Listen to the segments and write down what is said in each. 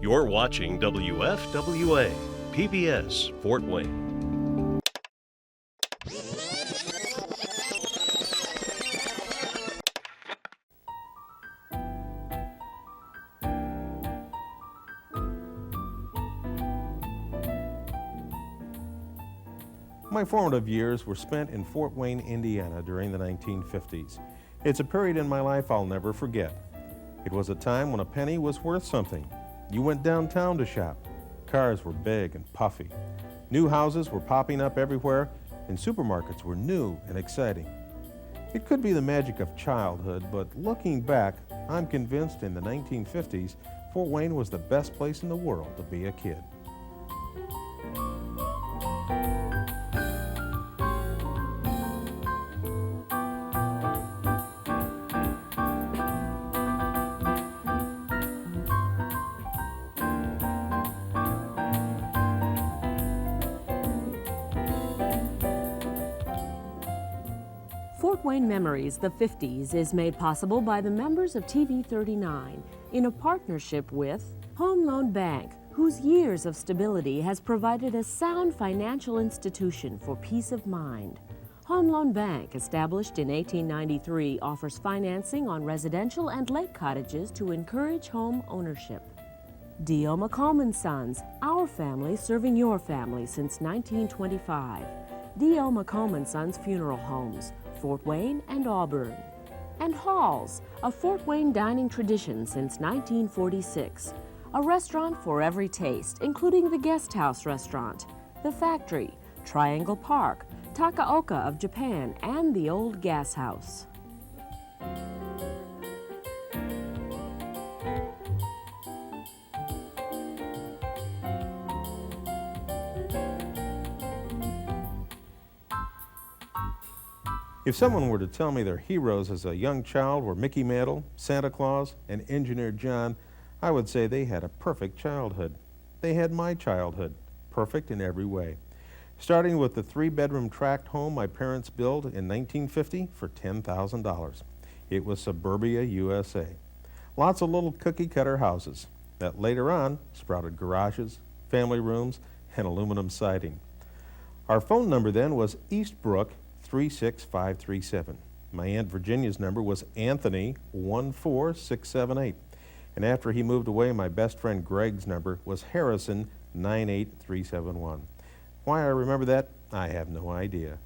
You're watching WFWA, PBS, Fort Wayne. My formative years were spent in Fort Wayne, Indiana during the 1950s. It's a period in my life I'll never forget. It was a time when a penny was worth something. You went downtown to shop. Cars were big and puffy. New houses were popping up everywhere, and supermarkets were new and exciting. It could be the magic of childhood, but looking back, I'm convinced in the 1950s, Fort Wayne was the best place in the world to be a kid. Fort Wayne Memories, the 50s, is made possible by the members of TV 39 in a partnership with Home Loan Bank, whose years of stability has provided a sound financial institution for peace of mind. Home Loan Bank, established in 1893, offers financing on residential and lake cottages to encourage home ownership. D.O. McComb & Sons, our family serving your family since 1925. D.O. McComb & Sons Funeral Homes, Fort Wayne and Auburn. And Halls, a Fort Wayne dining tradition since 1946. A restaurant for every taste, including the Guest House Restaurant, the Factory, Triangle Park, Takaoka of Japan, and the Old Gas House. If someone were to tell me their heroes as a young child were Mickey Mantle, Santa Claus, and Engineer John, I would say they had a perfect childhood. They had my childhood, perfect in every way. Starting with the 3-bedroom tract home my parents built in 1950 for $10,000. It was suburbia, USA. Lots of little cookie-cutter houses that later on sprouted garages, family rooms, and aluminum siding. Our phone number then was Eastbrook 36537. My Aunt Virginia's number was Anthony 14678. And after he moved away, my best friend Greg's number was Harrison 98371. Why I remember that, I have no idea.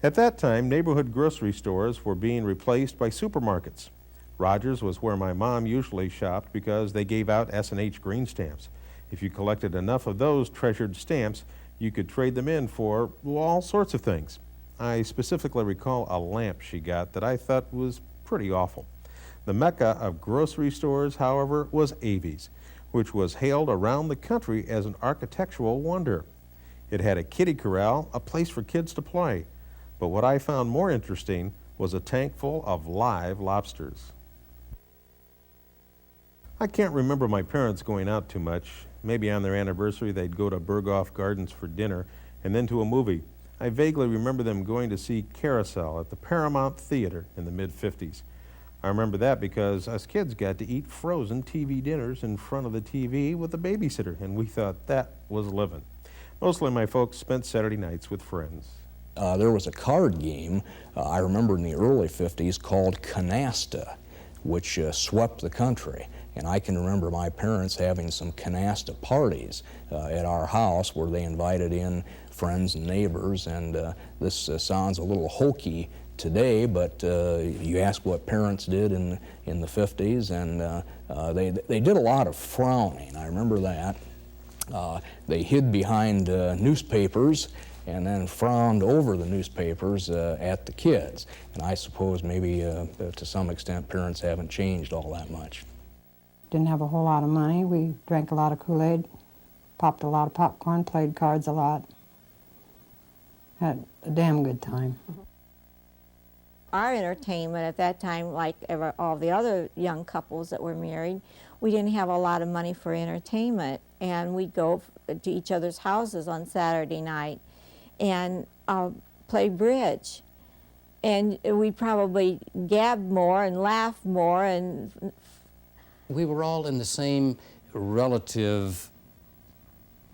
At that time, neighborhood grocery stores were being replaced by supermarkets. Rogers was where my mom usually shopped because they gave out S&H green stamps. If you collected enough of those treasured stamps, you could trade them in for all sorts of things. I specifically recall a lamp she got that I thought was pretty awful. The mecca of grocery stores, however, was Avies, which was hailed around the country as an architectural wonder. It had a kiddie corral, a place for kids to play. But what I found more interesting was a tank full of live lobsters. I can't remember my parents going out too much. Maybe on their anniversary they'd go to Berghoff Gardens for dinner and then to a movie. I vaguely remember them going to see Carousel at the Paramount Theater in the mid-50s. I remember that because us kids got to eat frozen TV dinners in front of the TV with a babysitter, and we thought that was living. Mostly my folks spent Saturday nights with friends. There was a card game, I remember in the early 50s, called Canasta, which swept the country. And I can remember my parents having some canasta parties at our house where they invited in friends and neighbors. And this sounds a little hokey today, but you ask what parents did in the 50s, and they did a lot of frowning. I remember that. They hid behind newspapers and then frowned over the newspapers at the kids. And I suppose maybe to some extent parents haven't changed all that much. Didn't have a whole lot of money. We drank a lot of Kool-Aid, popped a lot of popcorn, played cards a lot. Had a damn good time. Our entertainment at that time, like all the other young couples that were married, we didn't have a lot of money for entertainment, and we'd go to each other's houses on Saturday night and play bridge. And we'd probably gab more and laugh more and We were all in the same relative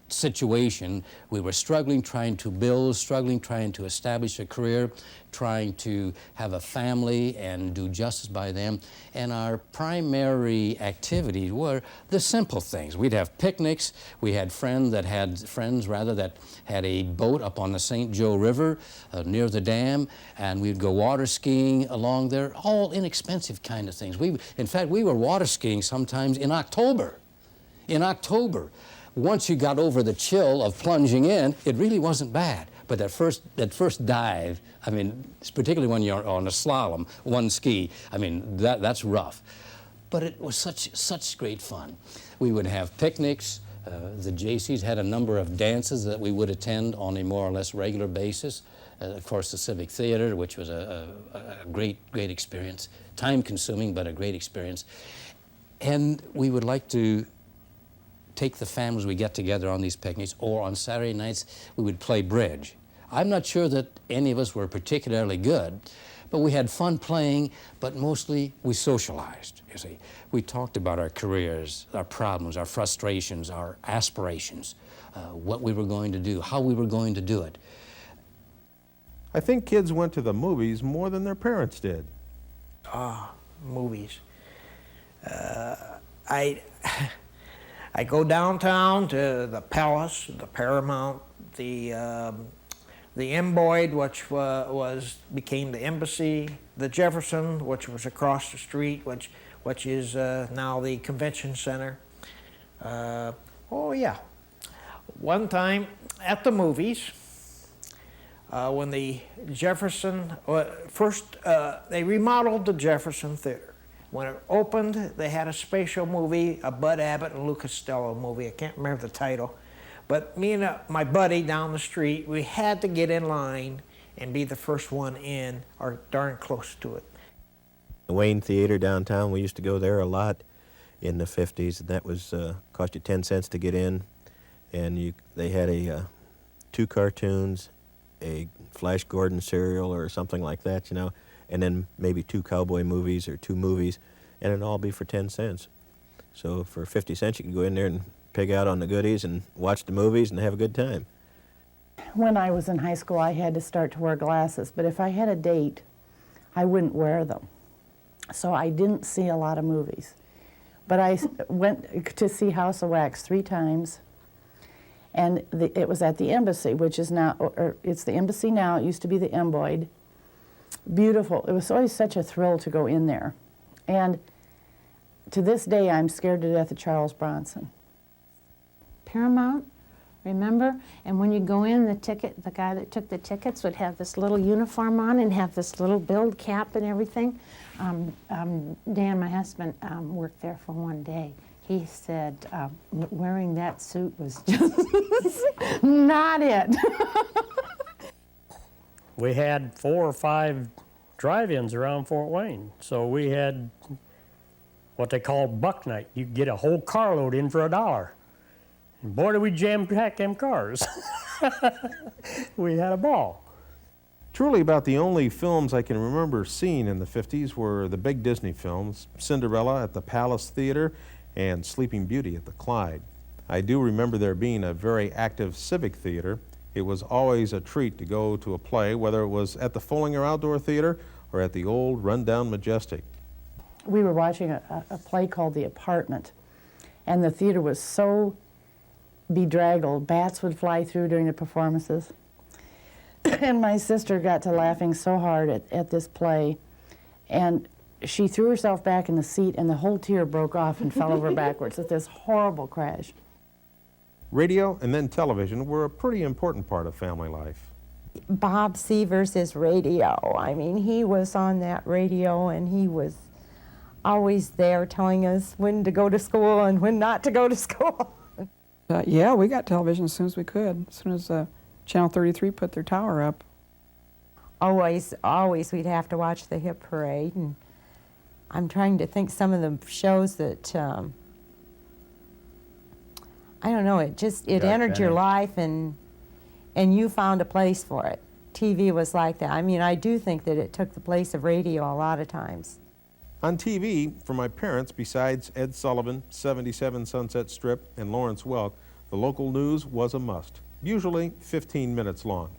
situation. We were struggling, trying to build, struggling, trying to establish a career, trying to have a family and do justice by them. And our primary activities were the simple things. We'd have picnics. We had friends that had a boat up on the St. Joe River near the dam, and we'd go water skiing along there, all inexpensive kind of things. In fact, we were water skiing sometimes in October. In October. Once you got over the chill of plunging in, it really wasn't bad. But that first dive, I mean, particularly when you're on a slalom, one ski, I mean, that's rough. But it was such great fun. We would have picnics. The Jaycees had a number of dances that we would attend on a more or less regular basis. Of course, the Civic Theater, which was a great experience, time-consuming, but a great experience. And we would like to take the families we get together on these picnics, or on Saturday nights we would play bridge. I'm not sure that any of us were particularly good, but we had fun playing, but mostly we socialized, you see. We talked about our careers, our problems, our frustrations, our aspirations, what we were going to do, how we were going to do it. I think kids went to the movies more than their parents did. Movies. I go downtown to the Palace, the Paramount, the Emboid, which became the Embassy, the Jefferson, which was across the street, which is now the Convention Center. Oh yeah, one time at the movies, when the Jefferson they remodeled the Jefferson Theater. When it opened, they had a special movie, a Bud Abbott and Lou Costello movie. I can't remember the title. But me and my buddy down the street, we had to get in line and be the first one in, or darn close to it. The Wayne Theater downtown, we used to go there a lot in the 50s. And that was cost you 10 cents to get in. And they had 2 cartoons, a Flash Gordon serial or something like that, you know, and then maybe 2 cowboy movies or 2 movies, and it'd all be for 10 cents. So for 50 cents, you could go in there and pig out on the goodies and watch the movies and have a good time. When I was in high school, I had to start to wear glasses, but if I had a date, I wouldn't wear them. So I didn't see a lot of movies. But I went to see House of Wax 3 times, and it was at the Embassy, which is now, or it's the Embassy now, it used to be the Emboid. Beautiful. It was always such a thrill to go in there. And to this day, I'm scared to death of Charles Bronson. Paramount, remember? And when you go in, the guy that took the tickets would have this little uniform on and have this little build cap and everything. Dan, my husband, worked there for one day. He said wearing that suit was just not it. We had 4 or 5 drive-ins around Fort Wayne. So we had what they call buck night. You could get a whole carload in for $1. And boy, did we jam-pack them cars. We had a ball. Truly about the only films I can remember seeing in the 50s were the big Disney films, Cinderella at the Palace Theater and Sleeping Beauty at the Clyde. I do remember there being a very active civic theater. It was always a treat to go to a play, whether it was at the Follinger Outdoor Theater or at the old rundown Majestic. We were watching a play called The Apartment, and the theater was so bedraggled. Bats would fly through during the performances. And my sister got to laughing so hard at this play, and she threw herself back in the seat, and the whole tier broke off and fell over backwards at this horrible crash. Radio and then television were a pretty important part of family life. Bob Seavers is radio. I mean, he was on that radio, and he was always there telling us when to go to school and when not to go to school. Yeah, we got television as soon as we could, as soon as Channel 33 put their tower up. Always we'd have to watch the hit parade, and I'm trying to think some of the shows that, I don't know, it entered your life, and you found a place for it. TV was like that. I mean, I do think that it took the place of radio a lot of times. On TV, for my parents, besides Ed Sullivan, 77 Sunset Strip, and Lawrence Welk, the local news was a must, usually 15 minutes long.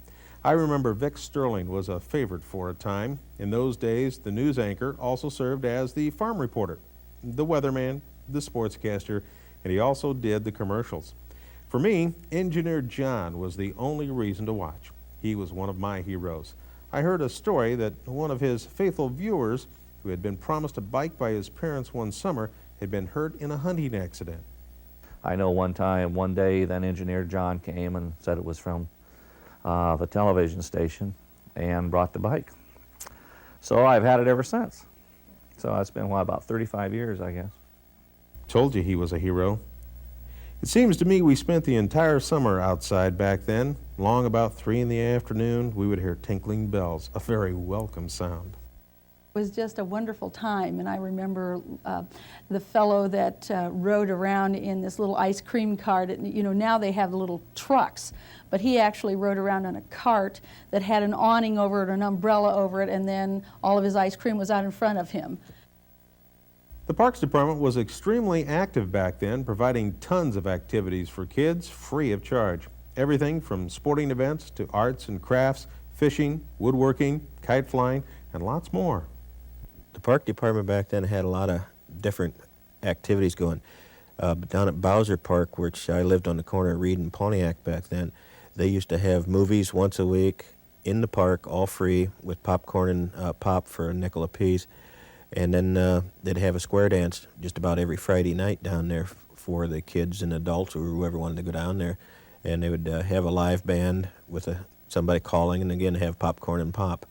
I remember Vic Sterling was a favorite for a time. In those days, the news anchor also served as the farm reporter, the weatherman, the sportscaster, and he also did the commercials. For me, Engineer John was the only reason to watch. He was one of my heroes. I heard a story that one of his faithful viewers, who had been promised a bike by his parents one summer, had been hurt in a hunting accident. I know one day, then Engineer John came and said it was from the television station and brought the bike. So I've had it ever since. So it's been, about 35 years, I guess. Told you he was a hero. It seems to me we spent the entire summer outside back then. Long about 3 in the afternoon, we would hear tinkling bells, a very welcome sound. It was just a wonderful time, and I remember the fellow that rode around in this little ice cream cart. You know, now they have little trucks, but he actually rode around on a cart that had an awning over it, an umbrella over it, and then all of his ice cream was out in front of him. The Parks Department was extremely active back then, providing tons of activities for kids free of charge. Everything from sporting events to arts and crafts, fishing, woodworking, kite flying, and lots more. The Park Department back then had a lot of different activities going. But down at Bowser Park, which I lived on the corner of Reed and Pontiac back then, they used to have movies once a week in the park, all free, with popcorn and pop for a nickel apiece. And then they'd have a square dance just about every Friday night down there for the kids and adults or whoever wanted to go down there. And they would have a live band with somebody calling, and again have popcorn and pop.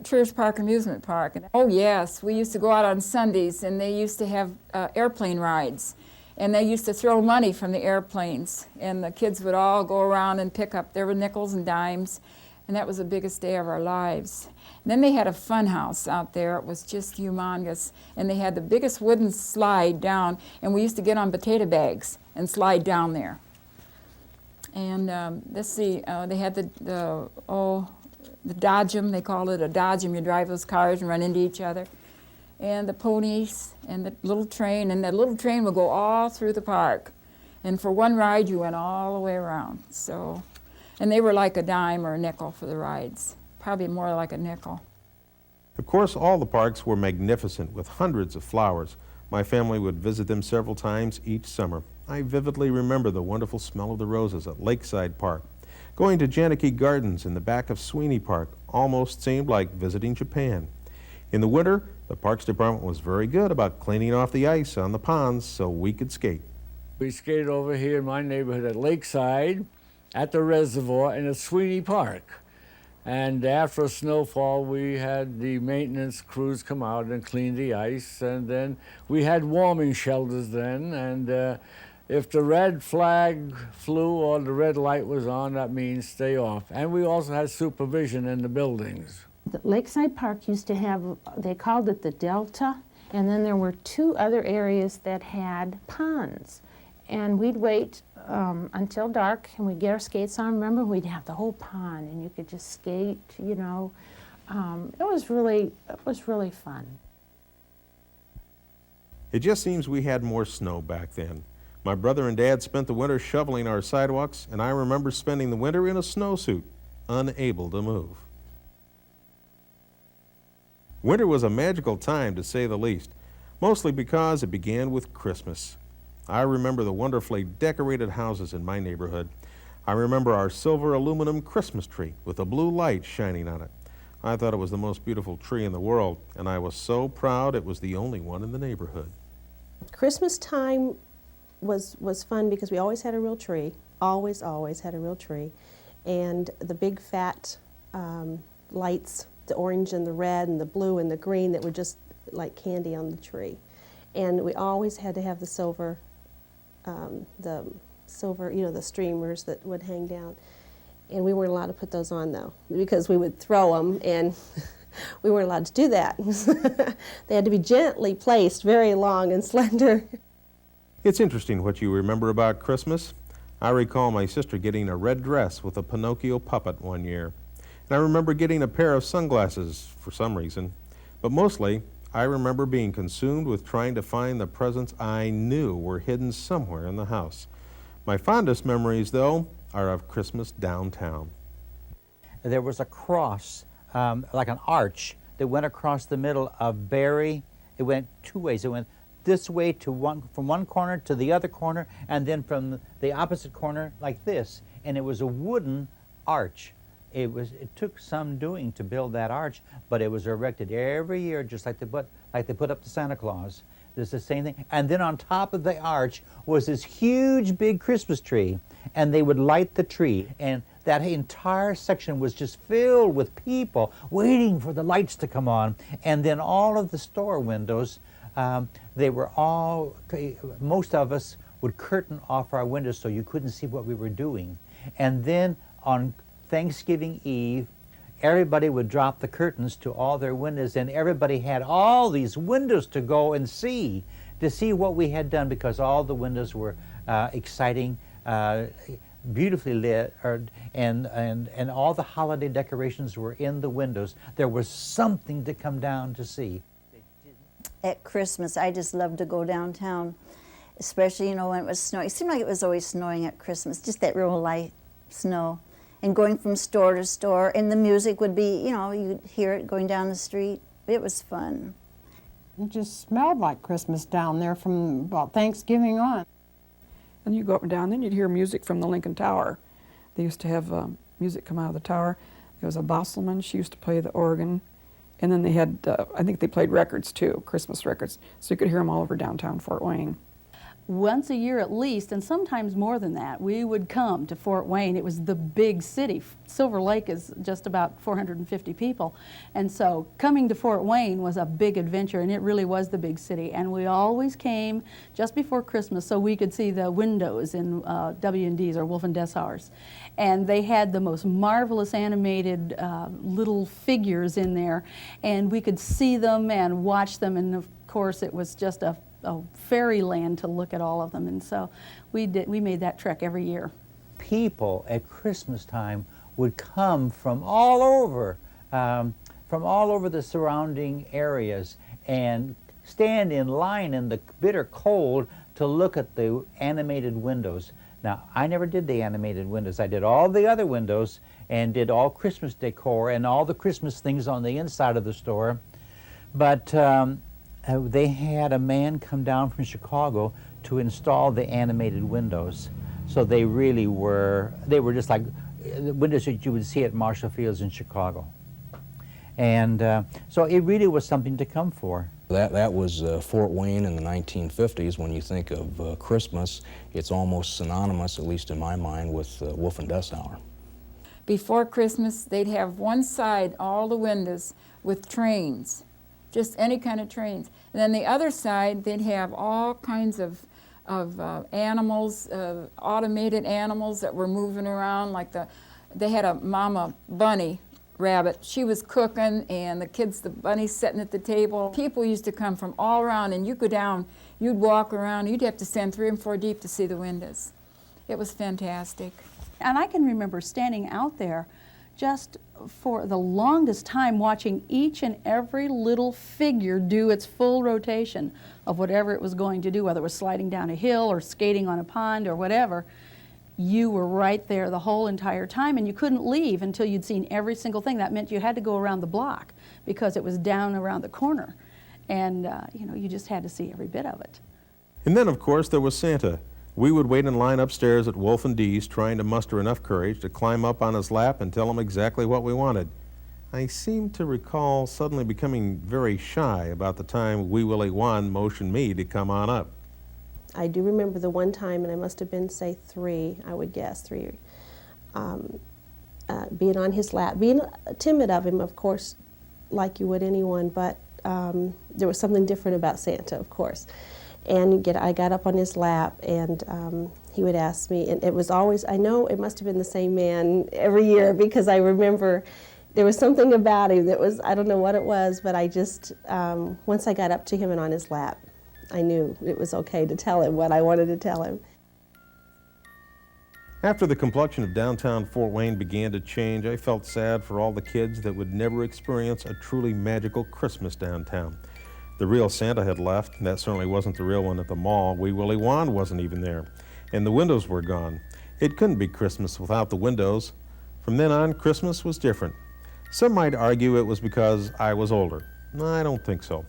Triers Park Amusement Park. Oh yes, we used to go out on Sundays, and they used to have airplane rides, and they used to throw money from the airplanes, and the kids would all go around and pick up. There were nickels and dimes, and that was the biggest day of our lives. And then they had a fun house out there. It was just humongous, and they had the biggest wooden slide down, and we used to get on potato bags and slide down there. And let's see, they had the Dodgem, they call it a Dodgem. You drive those cars and run into each other. And the ponies and the little train, and that little train would go all through the park. And for one ride, you went all the way around. So, and they were like a dime or a nickel for the rides, probably more like a nickel. Of course, all the parks were magnificent with hundreds of flowers. My family would visit them several times each summer. I vividly remember the wonderful smell of the roses at Lakeside Park. Going to Janeke Gardens in the back of Sweeney Park almost seemed like visiting Japan. In the winter, the Parks Department was very good about cleaning off the ice on the ponds so we could skate. We skated over here in my neighborhood at Lakeside, at the reservoir, and at Sweeney Park. And after a snowfall, we had the maintenance crews come out and clean the ice, and then we had warming shelters then, and if the red flag flew or the red light was on, that means stay off. And we also had supervision in the buildings. The Lakeside Park used to have, they called it the Delta, and then there were 2 other areas that had ponds. And we'd wait until dark, and we'd get our skates on. Remember, we'd have the whole pond, and you could just skate, you know. It was really fun. It just seems we had more snow back then. My brother and Dad spent the winter shoveling our sidewalks, and I remember spending the winter in a snowsuit, unable to move. Winter was a magical time, to say the least, mostly because it began with Christmas. I remember the wonderfully decorated houses in my neighborhood. I remember our silver aluminum Christmas tree with a blue light shining on it. I thought it was the most beautiful tree in the world, and I was so proud it was the only one in the neighborhood. Christmas time was fun because we always had a real tree, always had a real tree, and the big fat lights, the orange and the red and the blue and the green that were just like candy on the tree. And we always had to have the silver, you know, the streamers that would hang down. And we weren't allowed to put those on though, because we would throw them, and we weren't allowed to do that. They had to be gently placed, very long and slender. It's interesting what you remember about Christmas. I recall my sister getting a red dress with a Pinocchio puppet one year. And I remember getting a pair of sunglasses for some reason. But mostly, I remember being consumed with trying to find the presents I knew were hidden somewhere in the house. My fondest memories, though, are of Christmas downtown. There was a cross, like an arch, that went across the middle of Berry. It went two ways. It went this way to from one corner to the other corner, and then from the opposite corner like this. And it was a wooden arch. It took some doing to build that arch, but it was erected every year, just like they put up the Santa Claus. There's the same thing. And then on top of the arch was this huge big Christmas tree, and they would light the tree. And that entire section was just filled with people waiting for the lights to come on. And then all of the store windows, they were all, most of us would curtain off our windows so you couldn't see what we were doing. And then on Thanksgiving Eve, everybody would drop the curtains to all their windows, and everybody had all these windows to go and see, to see what we had done, because all the windows were exciting, beautifully lit, and all the holiday decorations were in the windows. There was something to come down to see. At Christmas, I just loved to go downtown, especially, you know, when it was snowing. It seemed like it was always snowing at Christmas, just that real light snow. And going from store to store, and the music would be, you know, you'd hear it going down the street. It was fun. It just smelled like Christmas down there from about Thanksgiving on. And you go up and down, then you'd hear music from the Lincoln Tower. They used to have music come out of the tower. There was a Bosselman, she used to play the organ. And then they had, I think they played records too, Christmas records. So you could hear them all over downtown Fort Wayne. Once a year at least, and sometimes more than that, we would come to Fort Wayne. It was the big city. Silver Lake is just about 450 people. And so coming to Fort Wayne was a big adventure, and it really was the big city. And we always came just before Christmas so we could see the windows in W&D's or Wolf and Dessauers. And they had the most marvelous animated little figures in there, and we could see them and watch them, and of course it was just a fairyland to look at all of them. And so we made that trek every year. People at Christmas time would come from all over the surrounding areas and stand in line in the bitter cold to look at the animated windows. Now, I never did the animated windows. I did all the other windows and did all Christmas decor and all the Christmas things on the inside of the store. But they had a man come down from Chicago to install the animated windows. So they really were, just like the windows that you would see at Marshall Fields in Chicago. And so it really was something to come for. That was Fort Wayne in the 1950s. When you think of Christmas, it's almost synonymous, at least in my mind, with Wolf and Dessauer. Before Christmas, they'd have one side, all the windows, with trains. Just any kind of trains. And then the other side, they'd have all kinds of animals, automated animals that were moving around. Like they had a mama bunny rabbit. She was cooking, and the kids, the bunnies sitting at the table. People used to come from all around, and you'd go down, you'd walk around, you'd have to stand 3 and 4 deep to see the windows. It was fantastic. And I can remember standing out there just for the longest time watching each and every little figure do its full rotation of whatever it was going to do, whether it was sliding down a hill or skating on a pond or whatever. You were right there the whole entire time, and you couldn't leave until you'd seen every single thing. That meant you had to go around the block because it was down around the corner. And you know, you just had to see every bit of it. And then, of course, there was Santa. We would wait in line upstairs at Wolf and Dee's, trying to muster enough courage to climb up on his lap and tell him exactly what we wanted. I seem to recall suddenly becoming very shy about the time Wee Willie Wan motioned me to come on up. I do remember the one time, and I must have been, say, 3, I would guess, 3, being on his lap, being timid of him, of course, like you would anyone, but there was something different about Santa, of course. And I got up on his lap, and he would ask me, and it was always, I know it must have been the same man every year, because I remember there was something about him that was, I don't know what it was, but I just, once I got up to him and on his lap, I knew it was okay to tell him what I wanted to tell him. After the complexion of downtown Fort Wayne began to change, I felt sad for all the kids that would never experience a truly magical Christmas downtown. The real Santa had left, and that certainly wasn't the real one at the mall. Wee Willie Wand wasn't even there, and the windows were gone. It couldn't be Christmas without the windows. From then on, Christmas was different. Some might argue it was because I was older. I don't think so.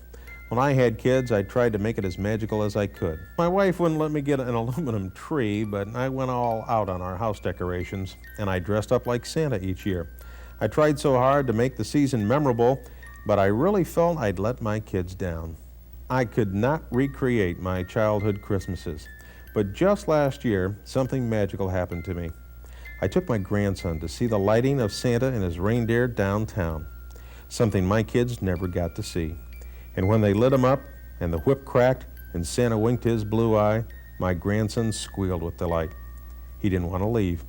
When I had kids, I tried to make it as magical as I could. My wife wouldn't let me get an aluminum tree, but I went all out on our house decorations, and I dressed up like Santa each year. I tried so hard to make the season memorable, but I really felt I'd let my kids down. I could not recreate my childhood Christmases, but just last year, something magical happened to me. I took my grandson to see the lighting of Santa and his reindeer downtown, something my kids never got to see. And when they lit him up and the whip cracked and Santa winked his blue eye, my grandson squealed with delight. He didn't want to leave.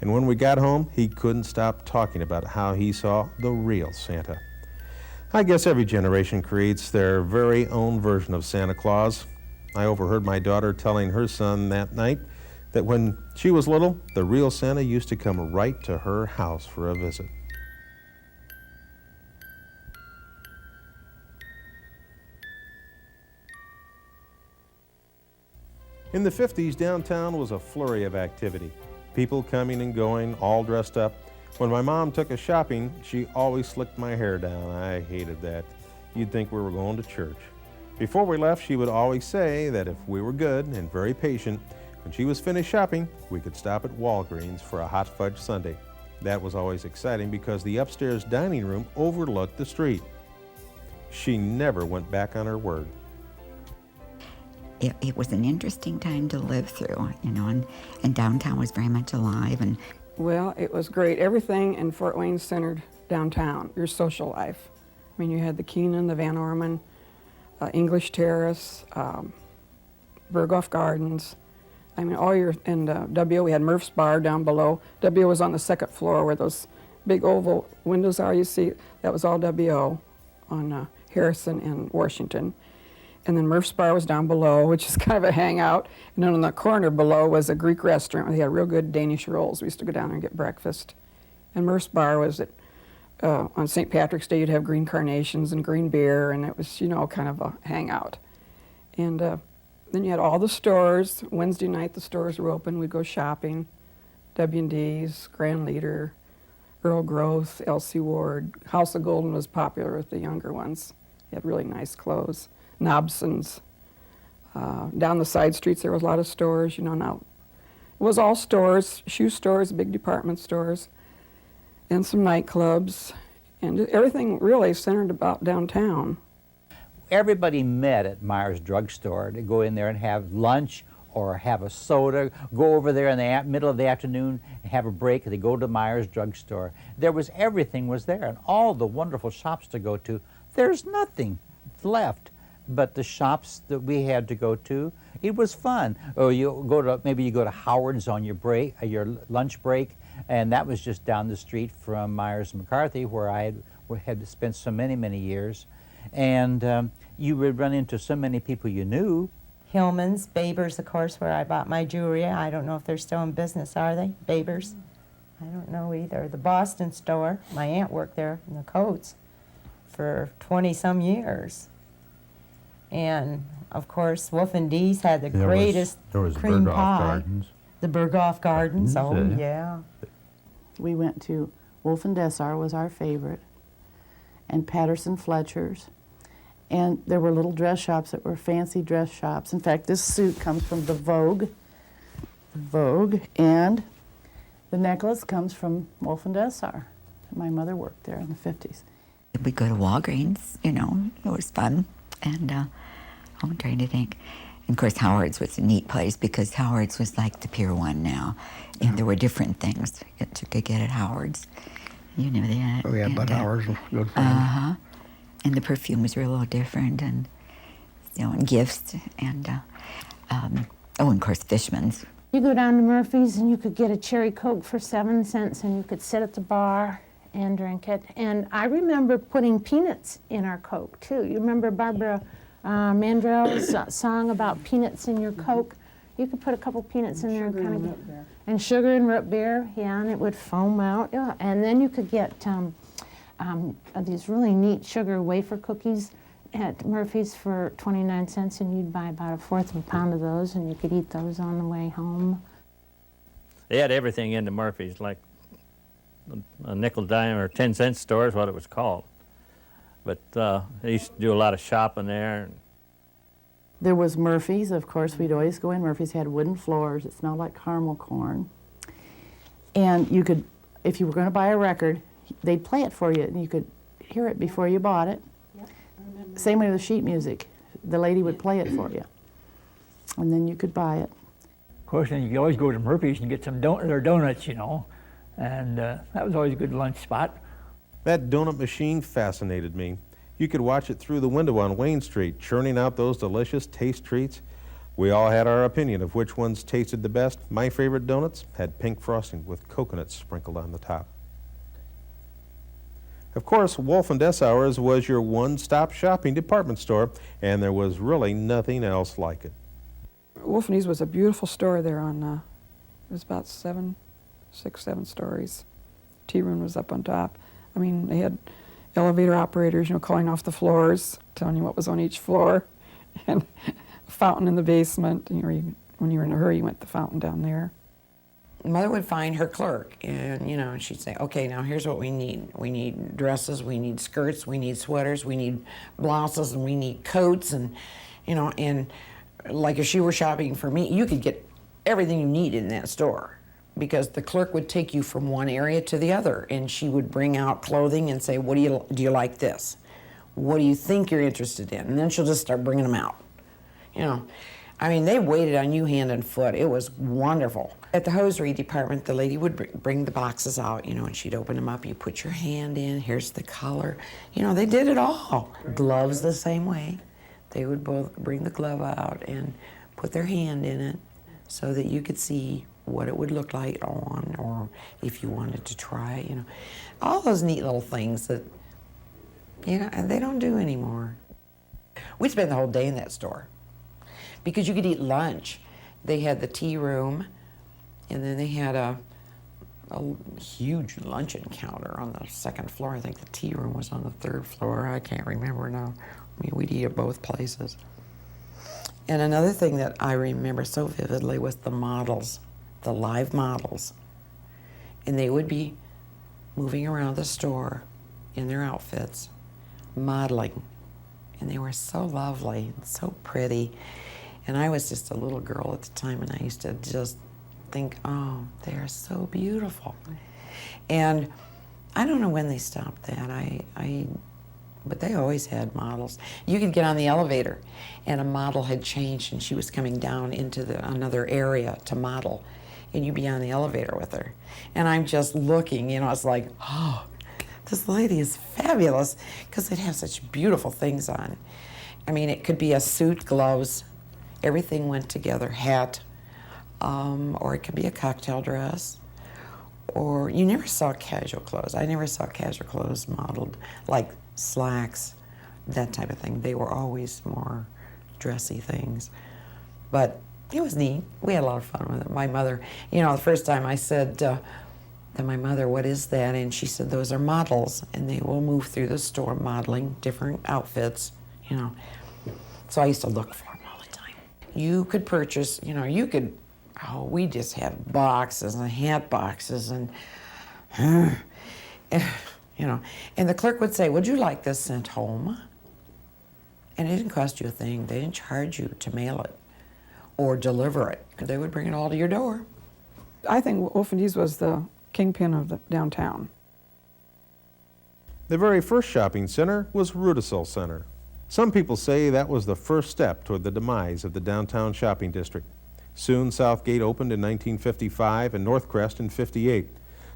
And when we got home, he couldn't stop talking about how he saw the real Santa. I guess every generation creates their very own version of Santa Claus. I overheard my daughter telling her son that night that when she was little, the real Santa used to come right to her house for a visit. In the 50s, downtown was a flurry of activity. People coming and going, all dressed up. When my mom took us shopping, she always slicked my hair down. I hated that. You'd think we were going to church. Before we left, she would always say that if we were good and very patient, when she was finished shopping, we could stop at Walgreens for a hot fudge sundae. That was always exciting because the upstairs dining room overlooked the street. She never went back on her word. It was an interesting time to live through, you know, and downtown was very much alive. And Well, it was great. Everything in Fort Wayne centered downtown, your social life. I mean, you had the Keenan, the Van Orman, English Terrace, Berghoff Gardens. I mean, all your, and W.O., we had Murph's Bar down below. W.O. was on the second floor where those big oval windows are, you see. That was all W.O. on Harrison and Washington. And then Murph's Bar was down below, which is kind of a hangout. And then on the corner below was a Greek restaurant where they had real good Danish rolls. We used to go down there and get breakfast. And Murph's Bar was at, on St. Patrick's Day, you'd have green carnations and green beer, and it was, you know, kind of a hangout. And then you had all the stores. Wednesday night, the stores were open. We'd go shopping. W&D's, Grand Leader, Earl Growth, Elsie Ward. House of Golden was popular with the younger ones. They had really nice clothes. Nobson's. Down the side streets there was a lot of stores, you know. Now it was all stores, shoe stores, big department stores, and some nightclubs, and everything really centered about downtown. Everybody met at Myers Drug Store to go in there and have lunch or have a soda, go over there in the middle of the afternoon and have a break, and they go to Myers Drug Store. There was, everything was there, and all the wonderful shops to go to. There's nothing left but the shops that we had to go to. It was fun. Or you go to, maybe you go to Howard's on your break, your lunch break, and that was just down the street from Myers McCarthy, where I had spent so many, many years. And you would run into so many people you knew. Hillman's, Babers, of course, where I bought my jewelry. I don't know if they're still in business, are they? Babers? I don't know either. The Boston store, my aunt worked there in the coats for 20-some years. And, of course, Wolf and Dee's had the greatest cream pie. Gardens. The Berghoff Gardens, oh, Yeah. yeah. We went to Wolf and Dessar was our favorite, and Patterson Fletcher's. And there were little dress shops that were fancy dress shops. In fact, this suit comes from the Vogue. And the necklace comes from Wolf and Dessar. My mother worked there in the 50s. we go to Walgreens, you know, it was fun. And I'm trying to think. And of course, Howard's was a neat place because Howard's was like the Pier 1 now. And there were different things that you could get at Howard's. You know that. Oh, yeah, but Howard's was good fun. Uh-huh. And the perfumes were a little different, and, you know, and gifts, and, oh, and of course, Fishman's. You go down to Murphy's and you could get a cherry Coke for 7 cents, and you could sit at the bar and drink it. And I remember putting peanuts in our Coke, too. You remember Barbara Mandrell's song about peanuts in your Coke? You could put a couple peanuts in there and kind of get, and sugar and root beer, yeah, and it would foam out. Yeah. And then you could get these really neat sugar wafer cookies, at Murphy's for 29 cents, and you'd buy about 1/4 of a pound of those, and you could eat those on the way home. They had everything into Murphy's, like a nickel, dime, or 10-cent store is what it was called. But they used to do a lot of shopping there. There was Murphy's, of course. We'd always go in. Murphy's had wooden floors. It smelled like caramel corn. And you could, if you were going to buy a record, they'd play it for you, and you could hear it before you bought it. Yep, I remember. Same way with sheet music. The lady would play it for you, and then you could buy it. Of course, then you could always go to Murphy's and get some donuts, you know, and that was always a good lunch spot. That donut machine fascinated me. You could watch it through the window on Wayne Street, churning out those delicious taste treats. We all had our opinion of which ones tasted the best. My favorite donuts had pink frosting with coconuts sprinkled on the top. Of course, Wolf and Dessauer's was your one-stop shopping department store, and there was really nothing else like it. Wolf and Ease was a beautiful store there on, it was about 6, 7 stories. Tea room was up on top. I mean, they had elevator operators, you know, calling off the floors, telling you what was on each floor, and a fountain in the basement. You know, when you were in a hurry, you went to the fountain down there. Mother would find her clerk, and you know, and she'd say, "Okay, now here's what we need. We need dresses, we need skirts, we need sweaters, we need blouses, and we need coats, and you know, and like if she were shopping for me, you could get everything you needed in that store." Because the clerk would take you from one area to the other, and she would bring out clothing and say, do you like this? What do you think you're interested in? And then she'll just start bringing them out. You know, I mean, they waited on you hand and foot. It was wonderful. At the hosiery department, the lady would bring the boxes out, you know, and she'd open them up. You put your hand in, here's the color. You know, they did it all. Gloves the same way. They would both bring the glove out and put their hand in it so that you could see what it would look like on, or if you wanted to try, you know. All those neat little things that, you know, they don't do anymore. We'd spend the whole day in that store because you could eat lunch. They had the tea room, and then they had a huge luncheon counter on the 2nd floor. I think the tea room was on the 3rd floor. I can't remember now. I mean, we'd eat at both places. And another thing that I remember so vividly was the models. The live models, and they would be moving around the store in their outfits, modeling, and they were so lovely and so pretty. And I was just a little girl at the time, and I used to just think, oh, they're so beautiful. And I don't know when they stopped that. But they always had models. You could get on the elevator, and a model had changed, and she was coming down into another area to model. And you'd be on the elevator with her. And I'm just looking, you know, it's like, oh, this lady is fabulous, because they'd have such beautiful things on. I mean, it could be a suit, gloves, everything went together, hat, or it could be a cocktail dress, or you never saw casual clothes. I never saw casual clothes modeled, like slacks, that type of thing. They were always more dressy things. But it was neat. We had a lot of fun with it. My mother, you know, the first time I said to my mother, what is that? And she said, those are models, and they will move through the store modeling different outfits, you know. So I used to look for them all the time. You could purchase, you know, we just had boxes and hat boxes and you know, and the clerk would say, would you like this sent home? And it didn't cost you a thing. They didn't charge you to mail it or deliver it. They would bring it all to your door. I think Wolf and Ease was the kingpin of the downtown. The very first shopping center was Rudisill Center. Some people say that was the first step toward the demise of the downtown shopping district. Soon Southgate opened in 1955 and Northcrest in '58.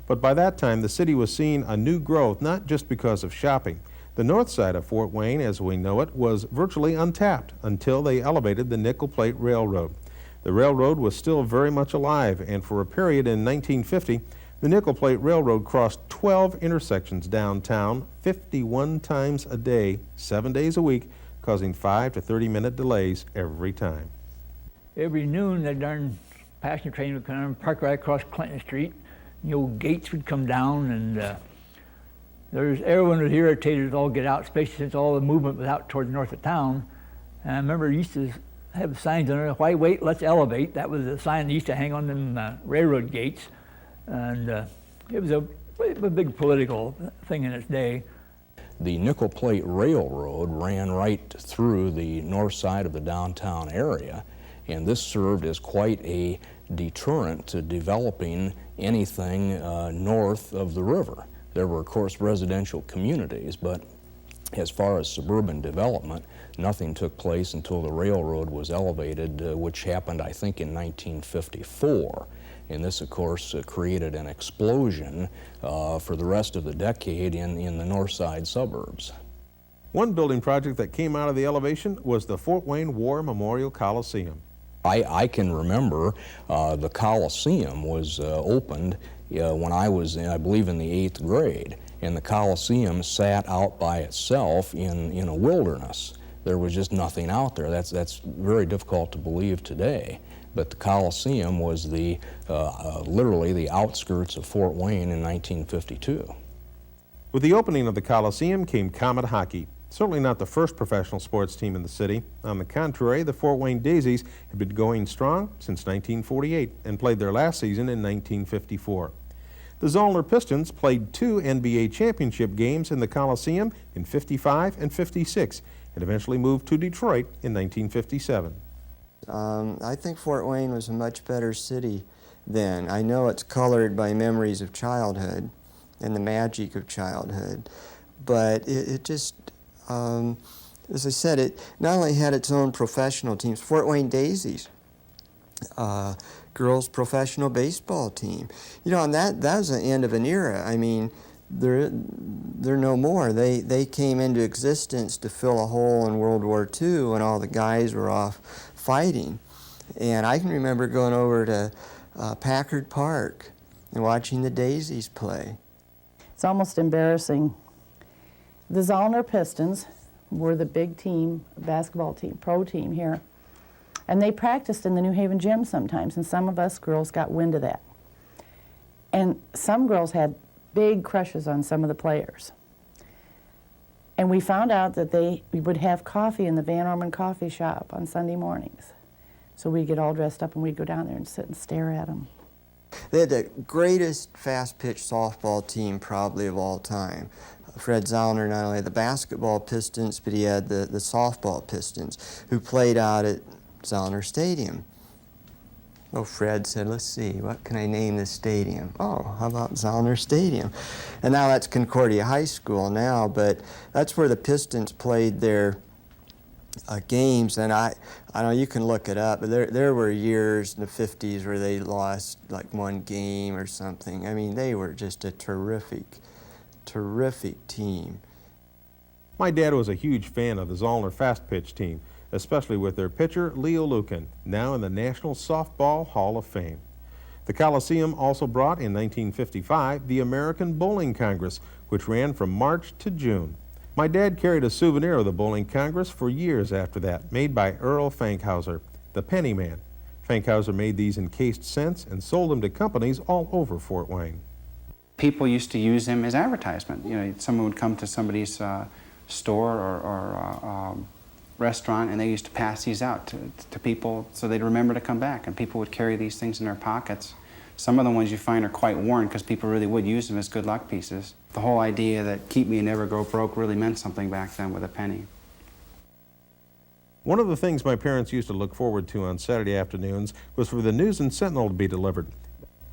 But by that time, the city was seeing a new growth, not just because of shopping. The north side of Fort Wayne, as we know it, was virtually untapped until they elevated the Nickel Plate Railroad. The railroad was still very much alive, and for a period in 1950, the Nickel Plate Railroad crossed 12 intersections downtown 51 times a day, 7 days a week, causing 5 to 30-minute delays every time. Every noon, the darn passenger train would come and park right across Clinton Street. The old gates would come down, and Everyone was irritated to all get out, especially since all the movement was out toward the north of town. And I remember it used to have signs on it, "Why wait, let's elevate." That was a sign they used to hang on them railroad gates. And it was a big political thing in its day. The Nickel Plate Railroad ran right through the north side of the downtown area, and this served as quite a deterrent to developing anything north of the river. There were, of course, residential communities, but as far as suburban development, nothing took place until the railroad was elevated, which happened, I think, in 1954. And this, of course, created an explosion for the rest of the decade in the north side suburbs. One building project that came out of the elevation was the Fort Wayne War Memorial Coliseum. I can remember the Coliseum was opened when I was, I believe, in the 8th grade, and the Coliseum sat out by itself in a wilderness. There was just nothing out there. That's very difficult to believe today. But the Coliseum was literally the outskirts of Fort Wayne in 1952. With the opening of the Coliseum came Comet Hockey. Certainly not the first professional sports team in the city. On the contrary, the Fort Wayne Daisies have been going strong since 1948 and played their last season in 1954. The Zollner Pistons played 2 NBA championship games in the Coliseum in '55 and '56 and eventually moved to Detroit in 1957. I think Fort Wayne was a much better city then. I know it's colored by memories of childhood and the magic of childhood, but it just, as I said, it not only had its own professional teams, Fort Wayne Daisies, girls' professional baseball team. You know, and that was the end of an era. I mean, they're no more. They came into existence to fill a hole in World War II when all the guys were off fighting. And I can remember going over to Packard Park and watching the Daisies play. It's almost embarrassing. The Zollner Pistons were the big team, basketball team, pro team here. And they practiced in the New Haven gym sometimes, and some of us girls got wind of that. And some girls had big crushes on some of the players. And we found out that we would have coffee in the Van Orman coffee shop on Sunday mornings. So we'd get all dressed up and we'd go down there and sit and stare at them. They had the greatest fast-pitch softball team probably of all time. Fred Zollner not only had the basketball Pistons, but he had the softball Pistons, who played out at Zollner Stadium. Oh, Fred said, let's see, what can I name this stadium? Oh, how about Zollner Stadium? And now that's Concordia High School now, but that's where the Pistons played their games, and I know you can look it up, but there were years in the 50s where they lost like one game or something. I mean, they were just a terrific team. My dad was a huge fan of the Zollner fast pitch team, especially with their pitcher, Leo Lukin, now in the National Softball Hall of Fame. The Coliseum also brought, in 1955, the American Bowling Congress, which ran from March to June. My dad carried a souvenir of the Bowling Congress for years after that, made by Earl Fankhauser, the Penny Man. Fankhauser made these encased cents and sold them to companies all over Fort Wayne. People used to use them as advertisement. You know, someone would come to somebody's store or restaurant, and they used to pass these out to people so they'd remember to come back, and people would carry these things in their pockets. Some of the ones you find are quite worn because people really would use them as good luck pieces. The whole idea that keep me and never go broke really meant something back then with a penny. One of the things my parents used to look forward to on Saturday afternoons was for the News and Sentinel to be delivered.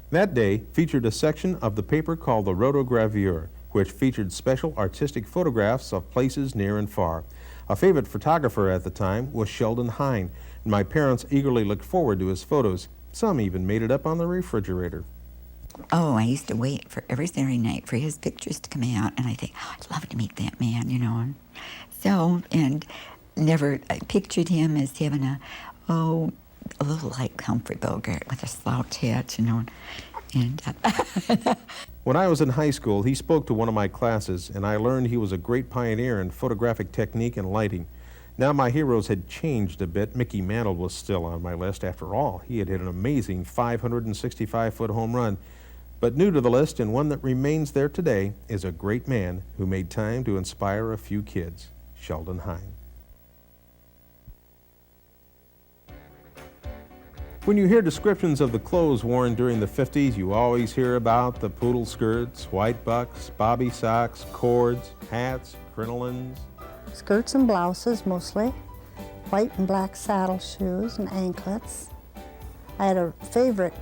That day featured a section of the paper called the Rotogravure, which featured special artistic photographs of places near and far. A favorite photographer at the time was Sheldon Hine, and my parents eagerly looked forward to his photos. Some even made it up on the refrigerator. Oh, I used to wait for every Saturday night for his pictures to come out, and I think, oh, I'd love to meet that man, you know. And I pictured him as having a little like Humphrey Bogart with a slouch hat, you know. And When I was in high school, he spoke to one of my classes, and I learned he was a great pioneer in photographic technique and lighting. Now my heroes had changed a bit. Mickey Mantle was still on my list. After all, he had hit an amazing 565-foot home run. But new to the list, and one that remains there today, is a great man who made time to inspire a few kids, Sheldon Hine. When you hear descriptions of the clothes worn during the 50s, you always hear about the poodle skirts, white bucks, bobby socks, cords, hats, crinolines. Skirts and blouses mostly, white and black saddle shoes and anklets. I had a favorite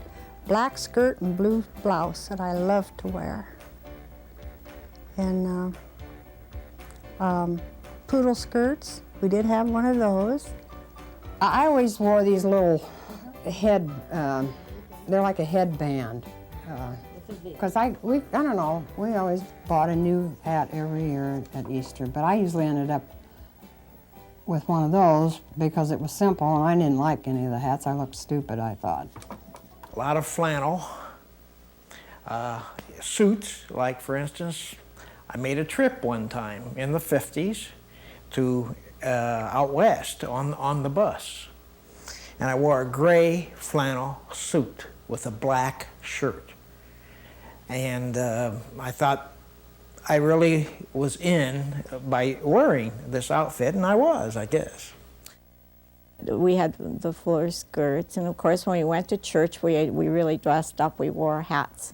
black skirt and blue blouse that I loved to wear. And poodle skirts, we did have one of those. I always wore these little head, they're like a headband. Because I don't know, we always bought a new hat every year at Easter, but I usually ended up with one of those because it was simple and I didn't like any of the hats. I looked stupid, I thought. A lot of flannel, suits, like for instance, I made a trip one time in the 50s to out west on the bus. And I wore a gray flannel suit with a black shirt. And I thought I really was in by wearing this outfit, and I was, I guess. We had the floor skirts, and of course when we went to church we really dressed up. We wore hats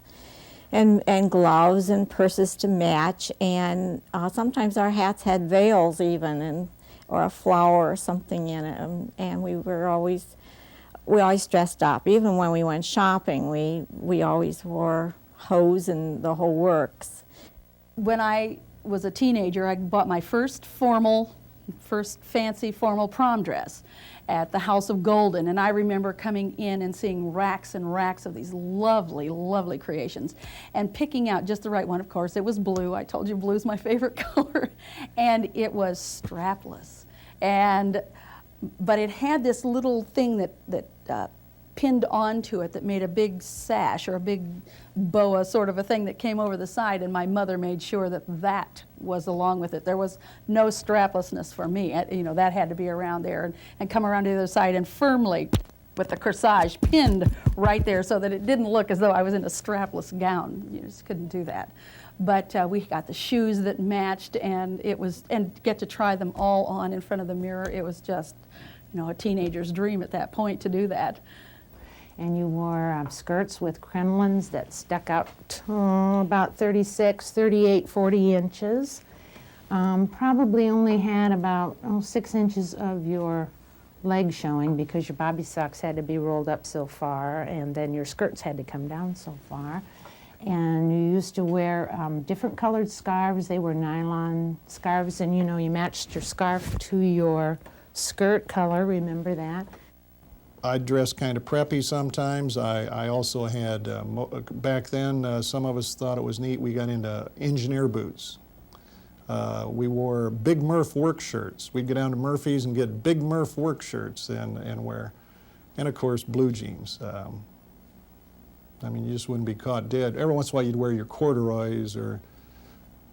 and gloves and purses to match, and sometimes our hats had veils even, or a flower or something in it, and we always dressed up. Even when we went shopping, we always wore hose and the whole works. When I was a teenager, I bought my first fancy formal prom dress at the House of Golden, and I remember coming in and seeing racks and racks of these lovely, lovely creations and picking out just the right one. Of course, it was blue. I told you blue's my favorite color, and it was strapless. But it had this little thing that pinned onto it that made a big sash or a big boa sort of a thing that came over the side, and my mother made sure that was along with it. There was no straplessness for me. You know, that had to be around there and come around to the other side and firmly with the corsage pinned right there so that it didn't look as though I was in a strapless gown. You just couldn't do that. But we got the shoes that matched, and get to try them all on in front of the mirror. It was just, a teenager's dream at that point to do that. And you wore skirts with crinolines that stuck out about 36, 38, 40 inches. Probably only had about 6 inches of your leg showing because your bobby socks had to be rolled up so far, and then your skirts had to come down so far. And you used to wear different colored scarves. They were nylon scarves, and you matched your scarf to your skirt color, remember that? I dressed kind of preppy sometimes. I also had, back then, some of us thought it was neat, we got into engineer boots. We wore Big Murph work shirts. We'd go down to Murphy's and get Big Murph work shirts and wear, and of course, blue jeans. I mean, you just wouldn't be caught dead. Every once in a while you'd wear your corduroys,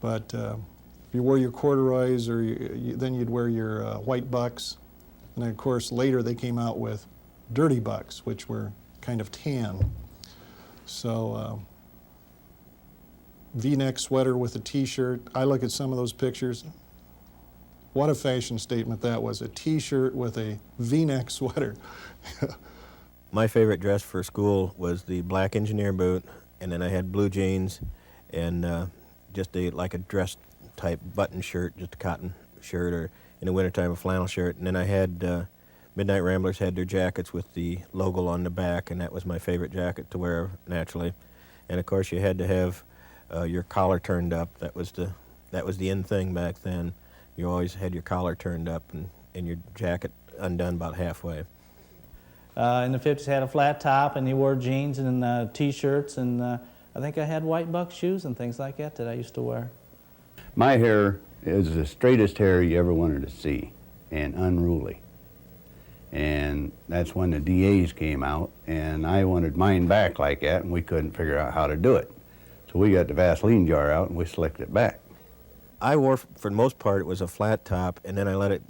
but if you wore your corduroys, then you'd wear your white bucks. And then, of course, later they came out with dirty bucks, which were kind of tan. So V-neck sweater with a t-shirt. I look at some of those pictures. What a fashion statement that was, a t-shirt with a V-neck sweater. My favorite dress for school was the black engineer boot, and then I had blue jeans and just like a dress type button shirt, just a cotton shirt, or in the wintertime a flannel shirt. And then I had Midnight Ramblers had their jackets with the logo on the back, and that was my favorite jacket to wear naturally. And of course you had to have your collar turned up. That was the in thing back then. You always had your collar turned up and your jacket undone about halfway. In the 50s, had a flat top, and he wore jeans and T-shirts, and I think I had white buck shoes and things like that I used to wear. My hair is the straightest hair you ever wanted to see, and unruly. And that's when the DAs came out, and I wanted mine back like that, and we couldn't figure out how to do it. So we got the Vaseline jar out, and we slicked it back. I wore, for the most part, it was a flat top, and then I let it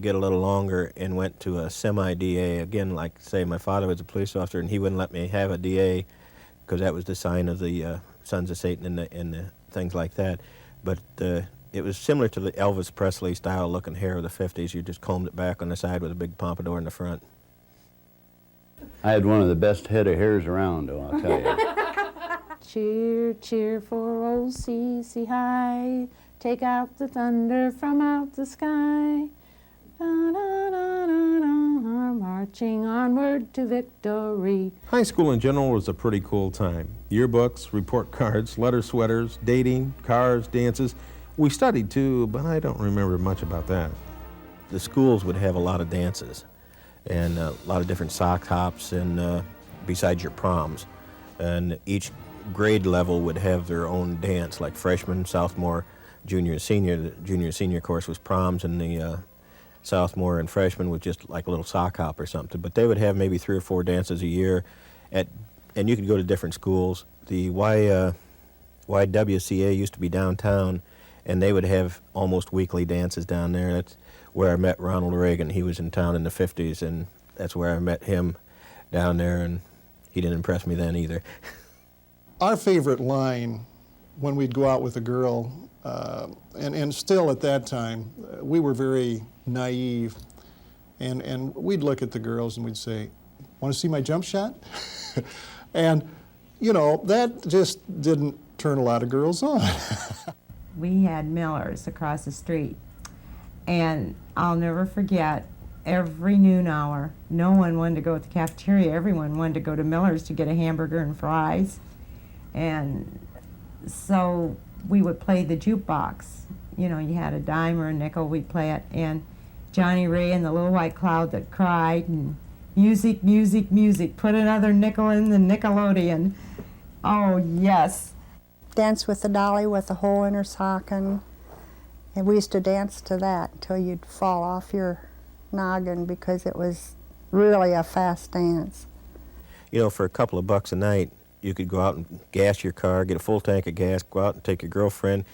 get a little longer and went to a semi-DA. Again, like say my father was a police officer, and he wouldn't let me have a DA because that was the sign of the sons of Satan and the things like that. But it was similar to the Elvis Presley style looking hair of the 50s. You just combed it back on the side with a big pompadour in the front. I had one of the best head of hairs around, though, I'll tell you. Cheer, cheer for old CC High. Take out the thunder from out the sky. Da, da, da, da, da, marching onward to victory. High school in general was a pretty cool time. Yearbooks, report cards, letter sweaters, dating, cars, dances. We studied too, but I don't remember much about that. The schools would have a lot of dances and a lot of different sock hops and besides your proms. And each grade level would have their own dance, like freshman, sophomore, junior, and senior. The junior and senior course was proms, and the sophomore and freshman was just like a little sock hop or something. But they would have maybe 3 or 4 dances a year, and you could go to different schools. The YWCA used to be downtown, and they would have almost weekly dances down there. That's where I met Ronald Reagan. He was in town in the 50s, and that's where I met him down there, and he didn't impress me then either. Our favorite line when we'd go out with a girl, and still at that time, we were very naive, and we'd look at the girls and we'd say, "Want to see my jump shot?" And, you know, that just didn't turn a lot of girls on. We had Miller's across the street, and I'll never forget, every noon hour, no one wanted to go to the cafeteria. Everyone wanted to go to Miller's to get a hamburger and fries. And so we would play the jukebox. You know, you had a dime or a nickel, we'd play it. And Johnny Ray and the Little White Cloud That Cried, and music, music, music. Put another nickel in the Nickelodeon. Oh, yes. Dance with the dolly with a hole in her stocking. And we used to dance to that until you'd fall off your noggin because it was really a fast dance. You know, for a couple of bucks a night, you could go out and gas your car, get a full tank of gas, go out and take your girlfriend,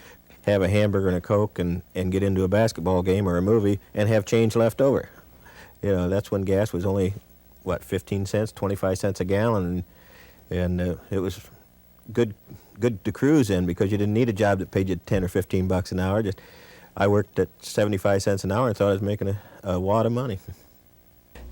have a hamburger and a Coke, and get into a basketball game or a movie and have change left over. You know, that's when gas was only, what, 15 cents, 25 cents a gallon, and it was good to cruise in because you didn't need a job that paid you 10 or 15 bucks an hour. I worked at 75 cents an hour and thought I was making a wad of money.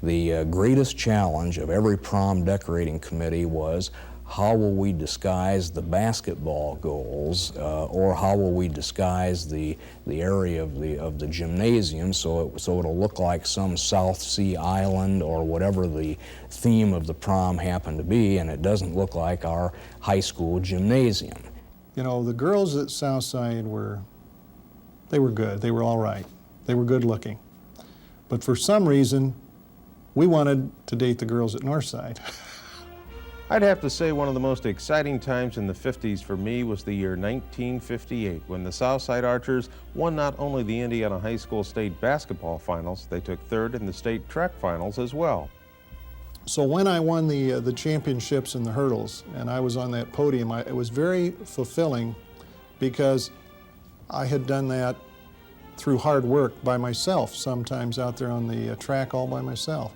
The greatest challenge of every prom decorating committee was, how will we disguise the basketball goals, or how will we disguise the area of the gymnasium so it'll look like some South Sea island or whatever the theme of the prom happened to be, and it doesn't look like our high school gymnasium. You know, the girls at Southside were good. They were all right. They were good looking. But for some reason, we wanted to date the girls at Northside. I'd have to say one of the most exciting times in the 50s for me was the year 1958 when the Southside Archers won not only the Indiana High School State Basketball Finals, they took 3rd in the state track finals as well. So when I won the championships in the hurdles and I was on that podium, it was very fulfilling because I had done that through hard work by myself, sometimes out there on the track all by myself.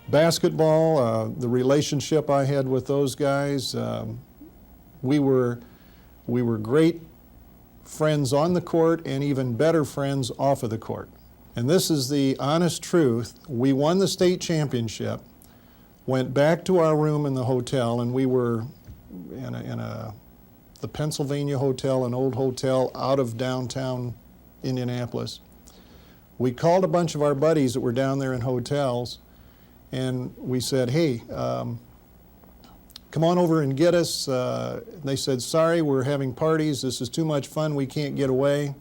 Basketball, the relationship I had with those guys, we were great friends on the court and even better friends off of the court. And this is the honest truth. We won the state championship, went back to our room in the hotel, and we were in the Pennsylvania Hotel, an old hotel out of downtown Indianapolis. We called a bunch of our buddies that were down there in hotels, and we said, "Hey, come on over and get us." They said, "Sorry, we're having parties. This is too much fun. We can't get away."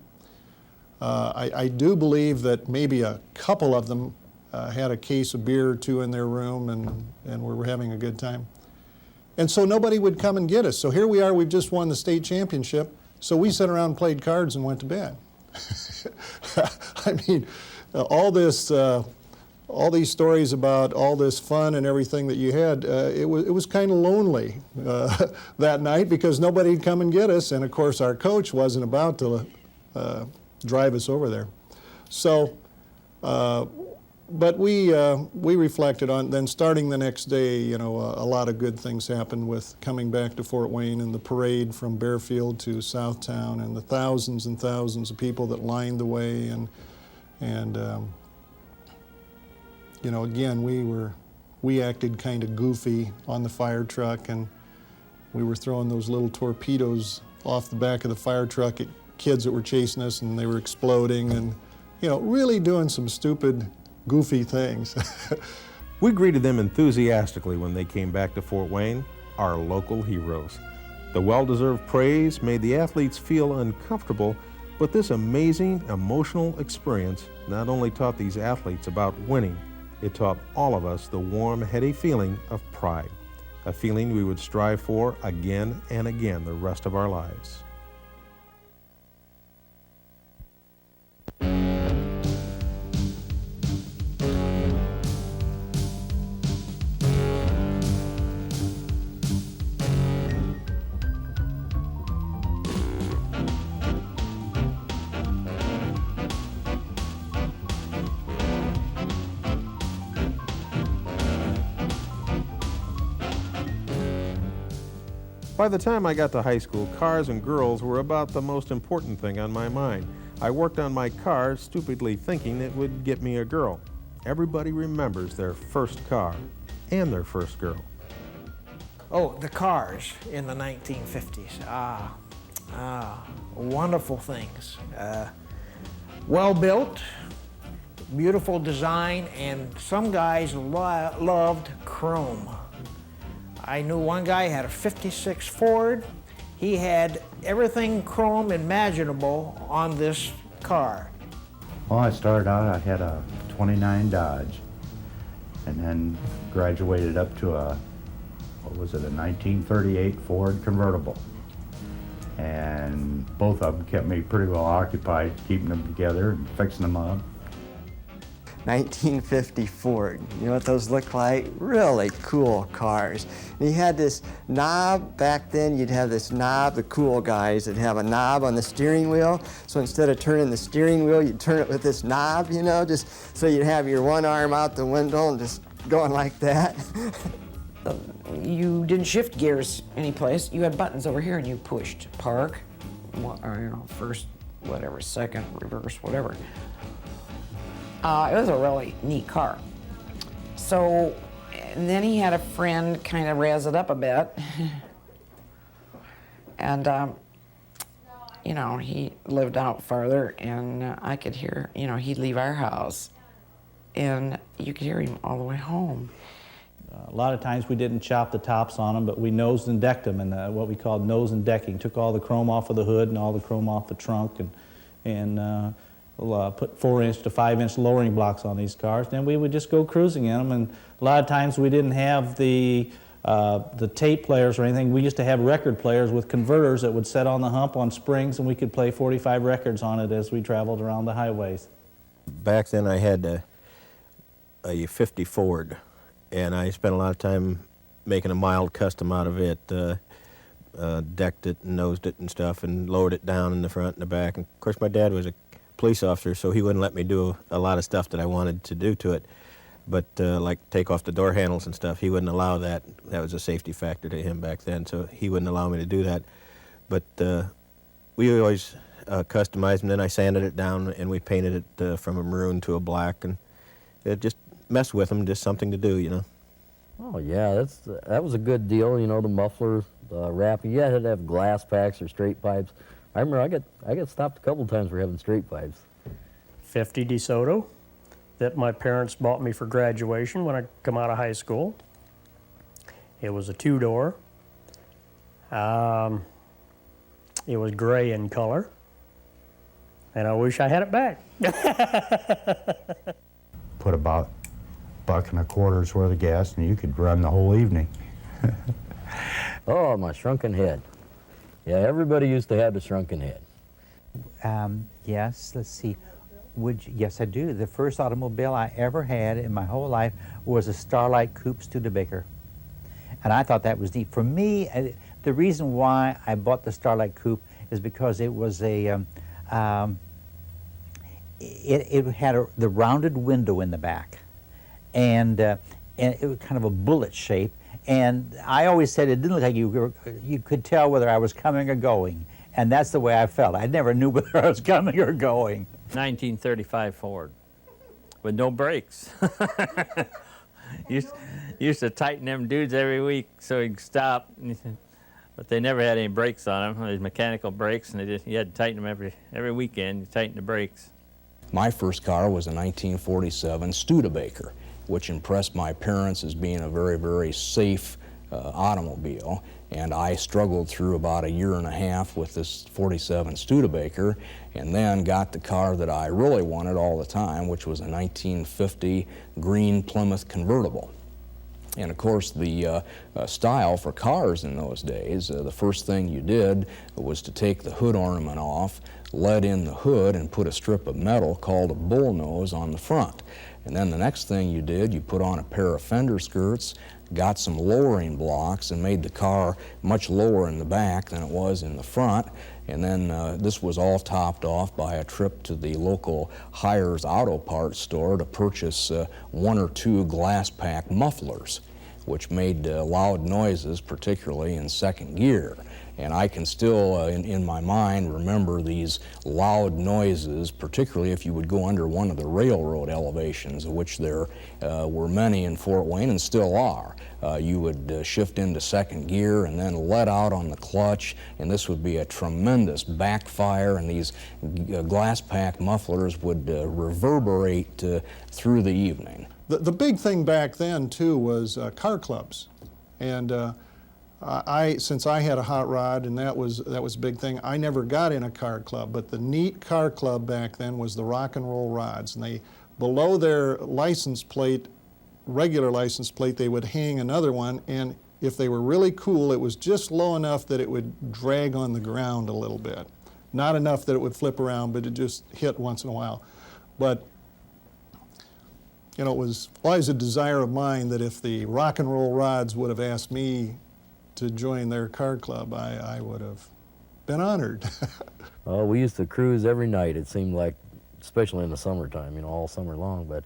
I do believe that maybe a couple of them had a case of beer or two in their room and were having a good time. And so nobody would come and get us. So here we are, we've just won the state championship. So we sat around and played cards and went to bed. I mean, all these stories about all this fun and everything that you had, it was kind of lonely that night because nobody'd come and get us, and of course our coach wasn't about to drive us over there. So But we reflected on, then starting the next day, you know, a lot of good things happened with coming back to Fort Wayne and the parade from Bearfield to Southtown and the thousands and thousands of people that lined the way and you know, again, we acted kind of goofy on the fire truck, and we were throwing those little torpedoes off the back of the fire truck at kids that were chasing us, and they were exploding, and, you know, really doing some stupid, goofy things. We greeted them enthusiastically when they came back to Fort Wayne, our local heroes. The well-deserved praise made the athletes feel uncomfortable, but this amazing emotional experience not only taught these athletes about winning, it taught all of us the warm, heady feeling of pride, a feeling we would strive for again and again the rest of our lives. By the time I got to high school, cars and girls were about the most important thing on my mind. I worked on my car, stupidly thinking it would get me a girl. Everybody remembers their first car and their first girl. Oh, the cars in the 1950s. Wonderful things. Well built, beautiful design, and some guys loved chrome. I knew one guy had a 56 Ford. He had everything chrome imaginable on this car. Well, I started out, I had a 29 Dodge, and then graduated up to a, what was it, a 1938 Ford convertible. And both of them kept me pretty well occupied, keeping them together and fixing them up. 1950 Ford. You know what those look like? Really cool cars. And you had this knob. Back then you'd have this knob, the cool guys that have a knob on the steering wheel. So instead of turning the steering wheel, you'd turn it with this knob, you know, just so you'd have your one arm out the window and just going like that. You didn't shift gears anyplace. You had buttons over here and you pushed park, or, you know, first, whatever, second, reverse, whatever. It was a really neat car. So, and then he had a friend kind of razz it up a bit. And, you know, he lived out farther, and I could hear, you know, he'd leave our house, and you could hear him all the way home. A lot of times we didn't chop the tops on them, but we nosed and decked them, and what we called nose and decking. Took all the chrome off of the hood and all the chrome off the trunk, and put 4-inch to 5-inch lowering blocks on these cars. Then we would just go cruising in them, and a lot of times we didn't have the tape players or anything. We used to have record players with converters that would set on the hump on springs, and we could play 45 records on it as we traveled around the highways. Back then I had a 50 Ford, and I spent a lot of time making a mild custom out of it. Decked it and nosed it and stuff and lowered it down in the front and the back. And of course my dad was a police officer, so he wouldn't let me do a lot of stuff that I wanted to do to it. But like take off the door handles and stuff, he wouldn't allow that. That was a safety factor to him back then, so he wouldn't allow me to do that. But we always customized, and then I sanded it down and we painted it from a maroon to a black, and it just messed with them, just something to do, you know. Oh yeah, that was a good deal, you know, the muffler, the wrap. You had to have glass packs or straight pipes. I remember I got stopped a couple times for having straight pipes. 50 DeSoto that my parents bought me for graduation when I come out of high school. It was a 2-door. It was gray in color, and I wish I had it back. Put about $1.25 worth of gas and you could run the whole evening. Oh, my shrunken head. Yeah, everybody used to have the shrunken head. Yes, let's see. Yes, I do. The first automobile I ever had in my whole life was a Starlight Coupe Studebaker. And I thought that was neat. For me, the reason why I bought the Starlight Coupe is because it was a, it had the rounded window in the back, and it was kind of a bullet shape. And I always said it didn't look like you could tell whether I was coming or going. And that's the way I felt. I never knew whether I was coming or going. 1935 Ford with no brakes. used to tighten them dudes every week so he could stop. But they never had any brakes on them. These mechanical brakes, and you had to tighten them every weekend. You tighten the brakes. My first car was a 1947 Studebaker, which impressed my parents as being a very, very safe automobile. And I struggled through about a year and a half with this 47 Studebaker, and then got the car that I really wanted all the time, which was a 1950 green Plymouth convertible. And of course, the style for cars in those days, the first thing you did was to take the hood ornament off, let in the hood, and put a strip of metal called a bullnose on the front. And then the next thing you did, you put on a pair of fender skirts, got some lowering blocks, and made the car much lower in the back than it was in the front. And then this was all topped off by a trip to the local Hires Auto Parts store to purchase 1 or 2 glass pack mufflers, which made loud noises, particularly in second gear. And I can still, in my mind, remember these loud noises, particularly if you would go under one of the railroad elevations, of which there were many in Fort Wayne and still are. You would shift into second gear and then let out on the clutch, and this would be a tremendous backfire, and these glass pack mufflers would reverberate through the evening. The big thing back then, too, was car clubs. And since I had a hot rod, and that was a big thing, I never got in a car club. But the neat car club back then was the rock and roll rods. And they, below their license plate, regular license plate, they would hang another one. And if they were really cool, it was just low enough that it would drag on the ground a little bit. Not enough that it would flip around, but it just hit once in a while. But you know, it was always a desire of mine that if the rock and roll rods would have asked me to join their car club, I would have been honored. We used to cruise every night, it seemed like, especially in the summertime, you know, all summer long. But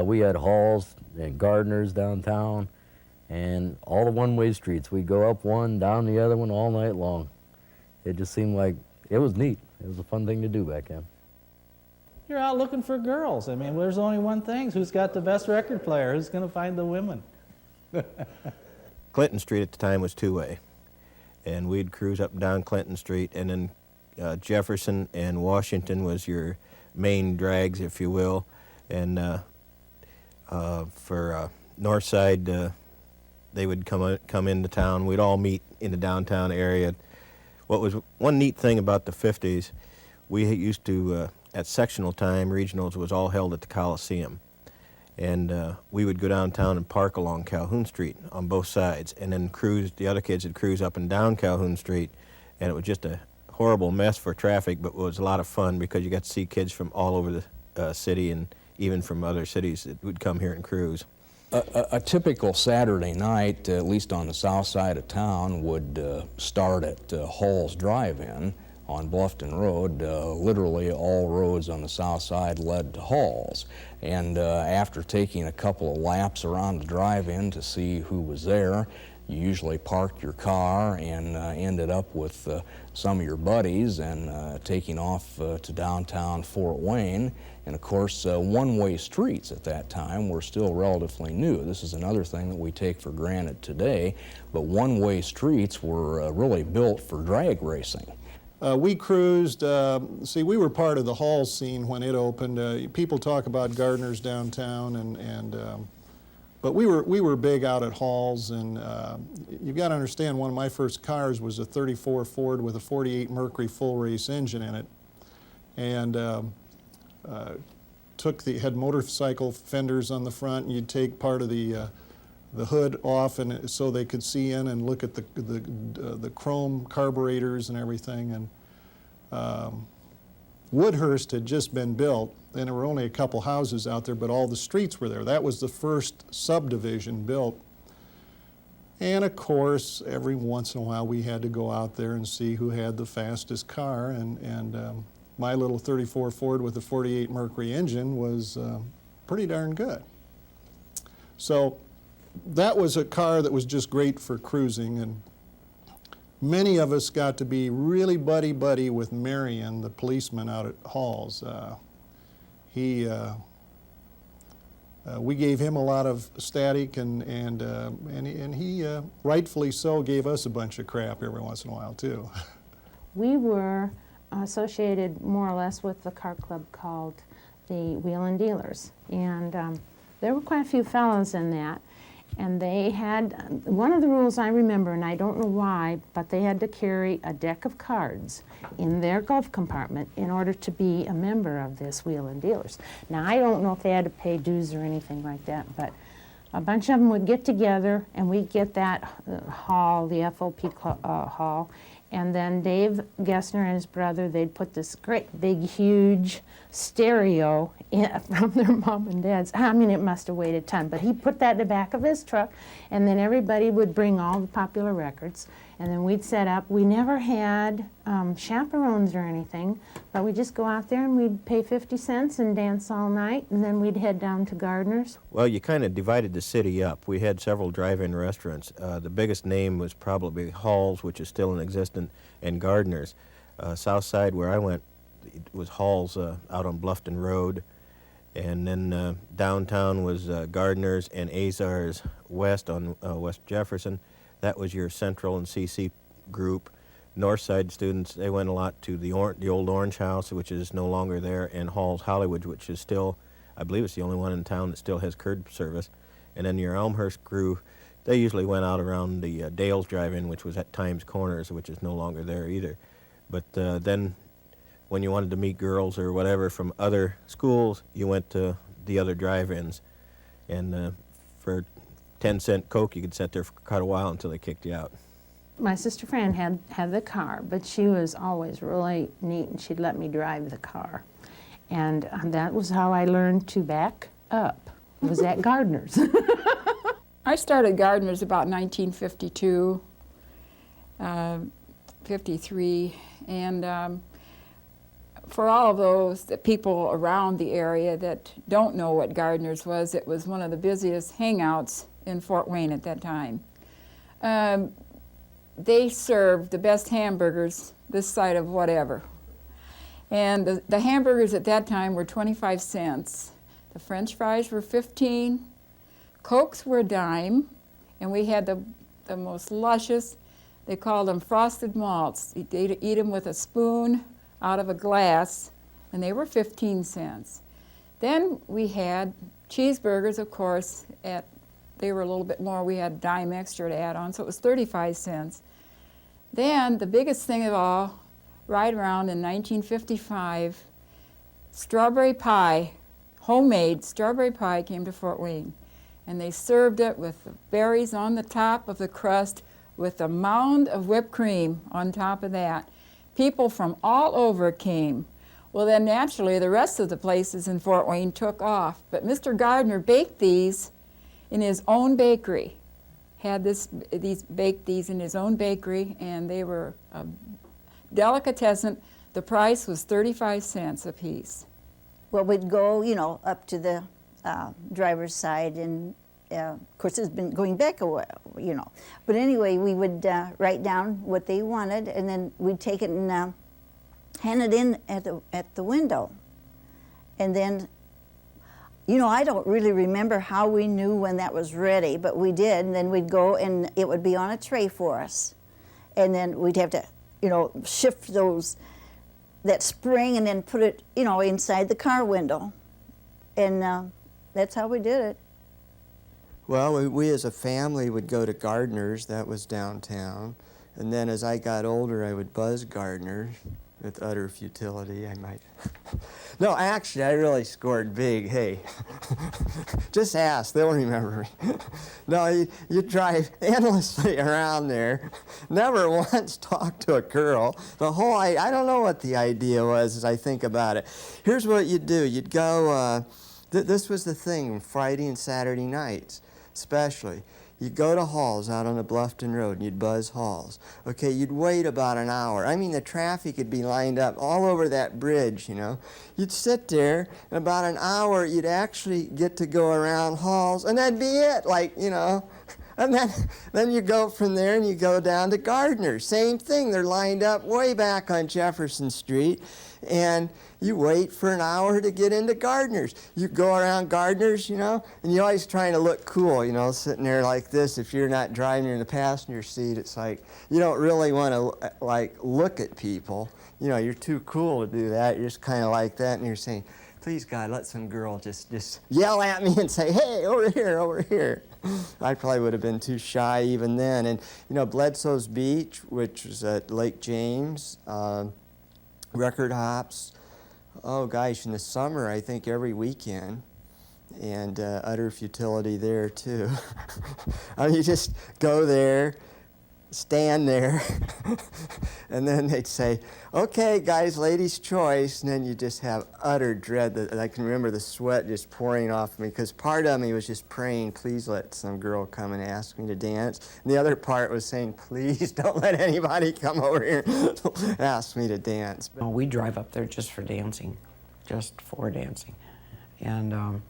we had halls and gardeners downtown, and all the one-way streets. We'd go up one, down the other one all night long. It just seemed like it was neat. It was a fun thing to do back then. You're out looking for girls. I mean, there's only one thing. Who's got the best record player? Who's going to find the women? Clinton Street at the time was two-way, and we'd cruise up and down Clinton Street, and then Jefferson and Washington was your main drags, if you will, and for North Side, they would come into town. We'd all meet in the downtown area. What was one neat thing about the 50s, we used to, at sectional time, regionals was all held at the Coliseum. And we would go downtown and park along Calhoun Street on both sides, and then cruise, the other kids would cruise up and down Calhoun Street, and it was just a horrible mess for traffic, but it was a lot of fun because you got to see kids from all over the city and even from other cities that would come here and cruise. A typical Saturday night, at least on the south side of town, would start at Hall's Drive-In on Bluffton Road. Literally all roads on the south side led to Hall's. And after taking a couple of laps around the drive-in to see who was there, you usually parked your car and ended up with some of your buddies and taking off to downtown Fort Wayne. And of course, one-way streets at that time were still relatively new. This is another thing that we take for granted today, but one-way streets were really built for drag racing. We cruised, see, we were part of the hall scene when it opened. People talk about Gardner's downtown, but we were big out at Halls, and you've got to understand, one of my first cars was a 34 Ford with a 48 Mercury full race engine in it, and had motorcycle fenders on the front, and you'd take part of the hood off, and so they could see in and look at the chrome carburetors and everything. And Woodhurst had just been built, and there were only a couple houses out there, but all the streets were there. That was the first subdivision built. And of course, every once in a while we had to go out there and see who had the fastest car, and my little 34 Ford with a 48 Mercury engine was pretty darn good. So that was a car that was just great for cruising, and many of us got to be really buddy-buddy with Marion, the policeman out at Halls. We gave him a lot of static, and he rightfully so gave us a bunch of crap every once in a while too. We were associated more or less with the car club called the Wheelin' Dealers, and there were quite a few fellows in that. And they had, one of the rules I remember, and I don't know why, but they had to carry a deck of cards in their glove compartment in order to be a member of this Wheelin' Dealers. Now, I don't know if they had to pay dues or anything like that, but a bunch of them would get together, and we'd get that hall, the FOP hall, and then Dave Gessner and his brother, they'd put this great big huge stereo from their mom and dad's. I mean, it must have weighed a ton, but he put that in the back of his truck, and then everybody would bring all the popular records, and then we'd set up. We never had chaperones or anything, but we'd just go out there and we'd pay 50 cents and dance all night, and then we'd head down to Gardner's. Well, you kind of divided the city up. We had several drive-in restaurants. The biggest name was probably Halls, which is still in existence, and Gardner's. South Side, where I went, it was Halls out on Bluffton Road, and then downtown was Gardner's and Azars West on West Jefferson. That was your Central and CC group. North Side students, they went a lot to the old Orange House, which is no longer there, and Halls Hollywood, which is still, I believe it's the only one in town that still has curb service. And then your Elmhurst crew, they usually went out around the Dales Drive-In, which was at Times Corners, which is no longer there either. But then when you wanted to meet girls or whatever from other schools, you went to the other drive-ins. And for 10-cent Coke, you could sit there for quite a while until they kicked you out. My sister Fran had the car, but she was always really neat, and she'd let me drive the car. And that was how I learned to back up. It was at Gardner's. I started Gardner's about 1952, 53, and for all of those people around the area that don't know what Gardner's was, it was one of the busiest hangouts in Fort Wayne at that time. They served the best hamburgers this side of whatever. And the hamburgers at that time were 25 cents. The French fries were 15. Cokes were a dime. And we had the most luscious, they called them frosted malts. They'd eat them with a spoon out of a glass, and they were 15 cents. Then we had cheeseburgers, of course, they were a little bit more. We had a dime extra to add on, so it was 35 cents. Then the biggest thing of all, right around in 1955, strawberry pie, homemade strawberry pie came to Fort Wayne. And they served it with the berries on the top of the crust with a mound of whipped cream on top of that. People from all over came. Well, then naturally the rest of the places in Fort Wayne took off. But Mr. Gardner baked these in his own bakery. Baked these in his own bakery, and they were a delicatessen. The price was 35 cents a piece. Well, we'd go, up to the driver's side, and of course it's been going back a while, But anyway, we would write down what they wanted, and then we'd take it and hand it in at the window. And then, I don't really remember how we knew when that was ready, but we did, and then we'd go and it would be on a tray for us. And then we'd have to, shift that spring and then put it, inside the car window. And that's how we did it. Well, we as a family would go to Gardner's, that was downtown. And then as I got older, I would buzz Gardner's with utter futility, I might. No, actually, I really scored big, hey. Just ask, they'll remember me. No, you drive endlessly around there, never once talk to a girl. The whole, I don't know what the idea was as I think about it. Here's what you'd do. You'd go, this was the thing, Friday and Saturday nights especially. You'd go to Halls out on the Bluffton Road and you'd buzz Halls. Okay, you'd wait about an hour. I mean, the traffic would be lined up all over that bridge, you know. You'd sit there, in about an hour, you'd actually get to go around Halls, and that'd be it, like, you know. And then you go from there and you go down to Gardner. Same thing, they're lined up way back on Jefferson Street, and you wait for an hour to get into Gardner's. You go around Gardner's, you know, and you're always trying to look cool, you know, sitting there like this. If you're not driving in the passenger seat, it's like you don't really want to like look at people. You know, you're too cool to do that. You're just kind of like that, and you're saying, please, God, let some girl just yell at me and say, hey, over here, over here. I probably would have been too shy even then. And, you know, Bledsoe's Beach, which was at Lake James, record hops, oh gosh, in the summer, I think every weekend, and utter futility there too. I mean, you just go there, stand there, and then they'd say, okay, guys, ladies' choice, and then you just have utter dread. That I can remember the sweat just pouring off me, because part of me was just praying, please let some girl come and ask me to dance, and the other part was saying, please don't let anybody come over here and ask me to dance. Oh, we drive up there just for dancing, and oh,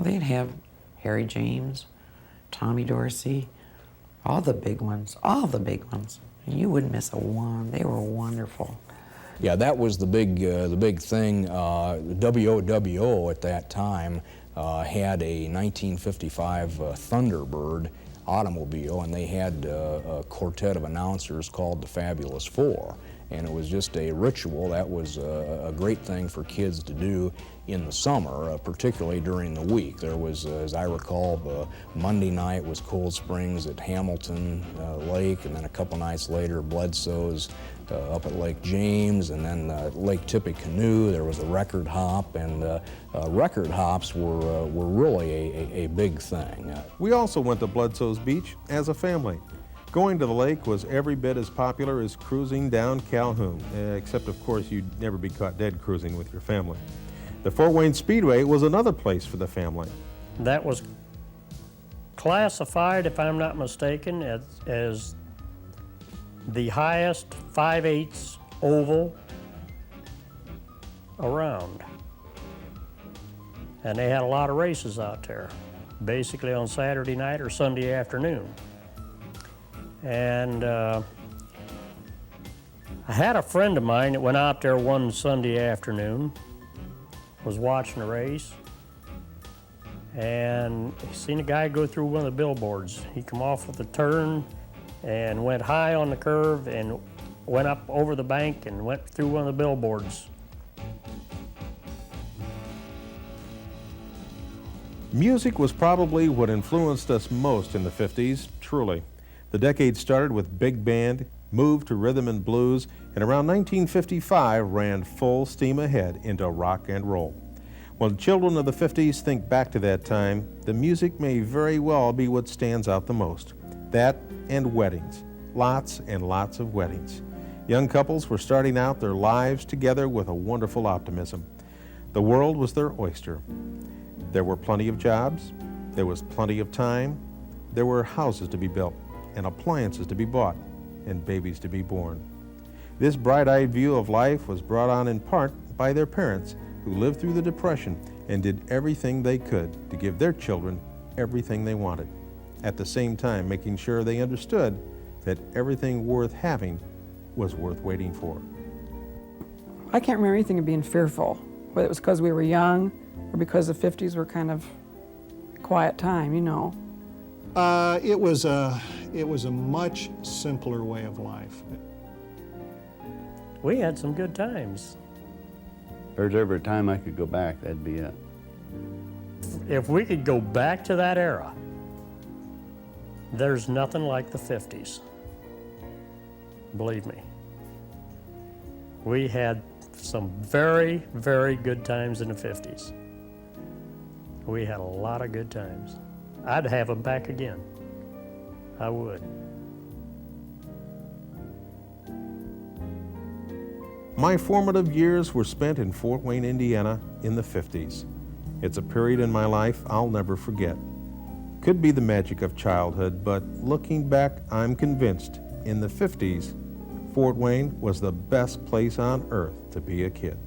they'd have Harry James, Tommy Dorsey, all the big ones. You wouldn't miss a one. They were wonderful. Yeah, that was the big thing. The WOWO at that time had a 1955 Thunderbird automobile, and they had a quartet of announcers called the Fabulous Four. And it was just a ritual. That was a great thing for kids to do in the summer, particularly during the week. There was, as I recall, Monday night was Cold Springs at Hamilton Lake, and then a couple nights later, Bledsoe's up at Lake James, and then Lake Tippecanoe. There was a record hop, and record hops were really a big thing. We also went to Bledsoe's Beach as a family. Going to the lake was every bit as popular as cruising down Calhoun, except of course you'd never be caught dead cruising with your family. The Fort Wayne Speedway was another place for the family. That was classified, if I'm not mistaken, as the highest 5/8 oval around. And they had a lot of races out there, basically on Saturday night or Sunday afternoon. And I had a friend of mine that went out there one Sunday afternoon, was watching a race, and he seen a guy go through one of the billboards. He come off with a turn and went high on the curve and went up over the bank and went through one of the billboards. Music was probably what influenced us most in the 50s, truly. The decade started with big band, moved to rhythm and blues, and around 1955 ran full steam ahead into rock and roll. When children of the 50s think back to that time, the music may very well be what stands out the most. That and weddings. Lots and lots of weddings. Young couples were starting out their lives together with a wonderful optimism. The world was their oyster. There were plenty of jobs, there was plenty of time, there were houses to be built, and appliances to be bought, and babies to be born. This bright-eyed view of life was brought on in part by their parents, who lived through the Depression and did everything they could to give their children everything they wanted, at the same time making sure they understood that everything worth having was worth waiting for. I can't remember anything of being fearful, whether it was because we were young or because the 50s were kind of a quiet time, you know. It was a much simpler way of life. We had some good times. If there's ever a time I could go back, that'd be it. If we could go back to that era, there's nothing like the 50s. Believe me. We had some very, very good times in the 50s. We had a lot of good times. I'd have them back again. I would. My formative years were spent in Fort Wayne, Indiana in the 50s. It's a period in my life I'll never forget. Could be the magic of childhood, but looking back, I'm convinced in the 50s, Fort Wayne was the best place on earth to be a kid.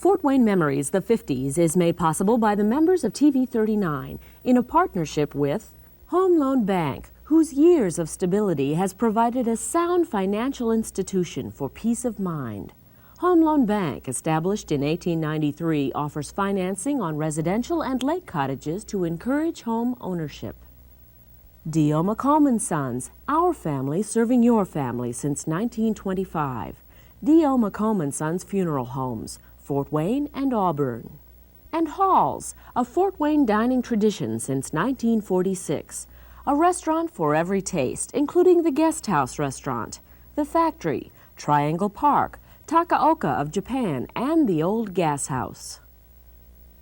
Fort Wayne Memories, the 50s, is made possible by the members of TV 39 in a partnership with Home Loan Bank, whose years of stability has provided a sound financial institution for peace of mind. Home Loan Bank, established in 1893, offers financing on residential and lake cottages to encourage home ownership. D.O. McComb & Sons, our family serving your family since 1925. D.O. McComb & Sons Funeral Homes, Fort Wayne and Auburn. And Halls, a Fort Wayne dining tradition since 1946. A restaurant for every taste, including the Guest House Restaurant, the Factory, Triangle Park, Takaoka of Japan, and the Old Gas House.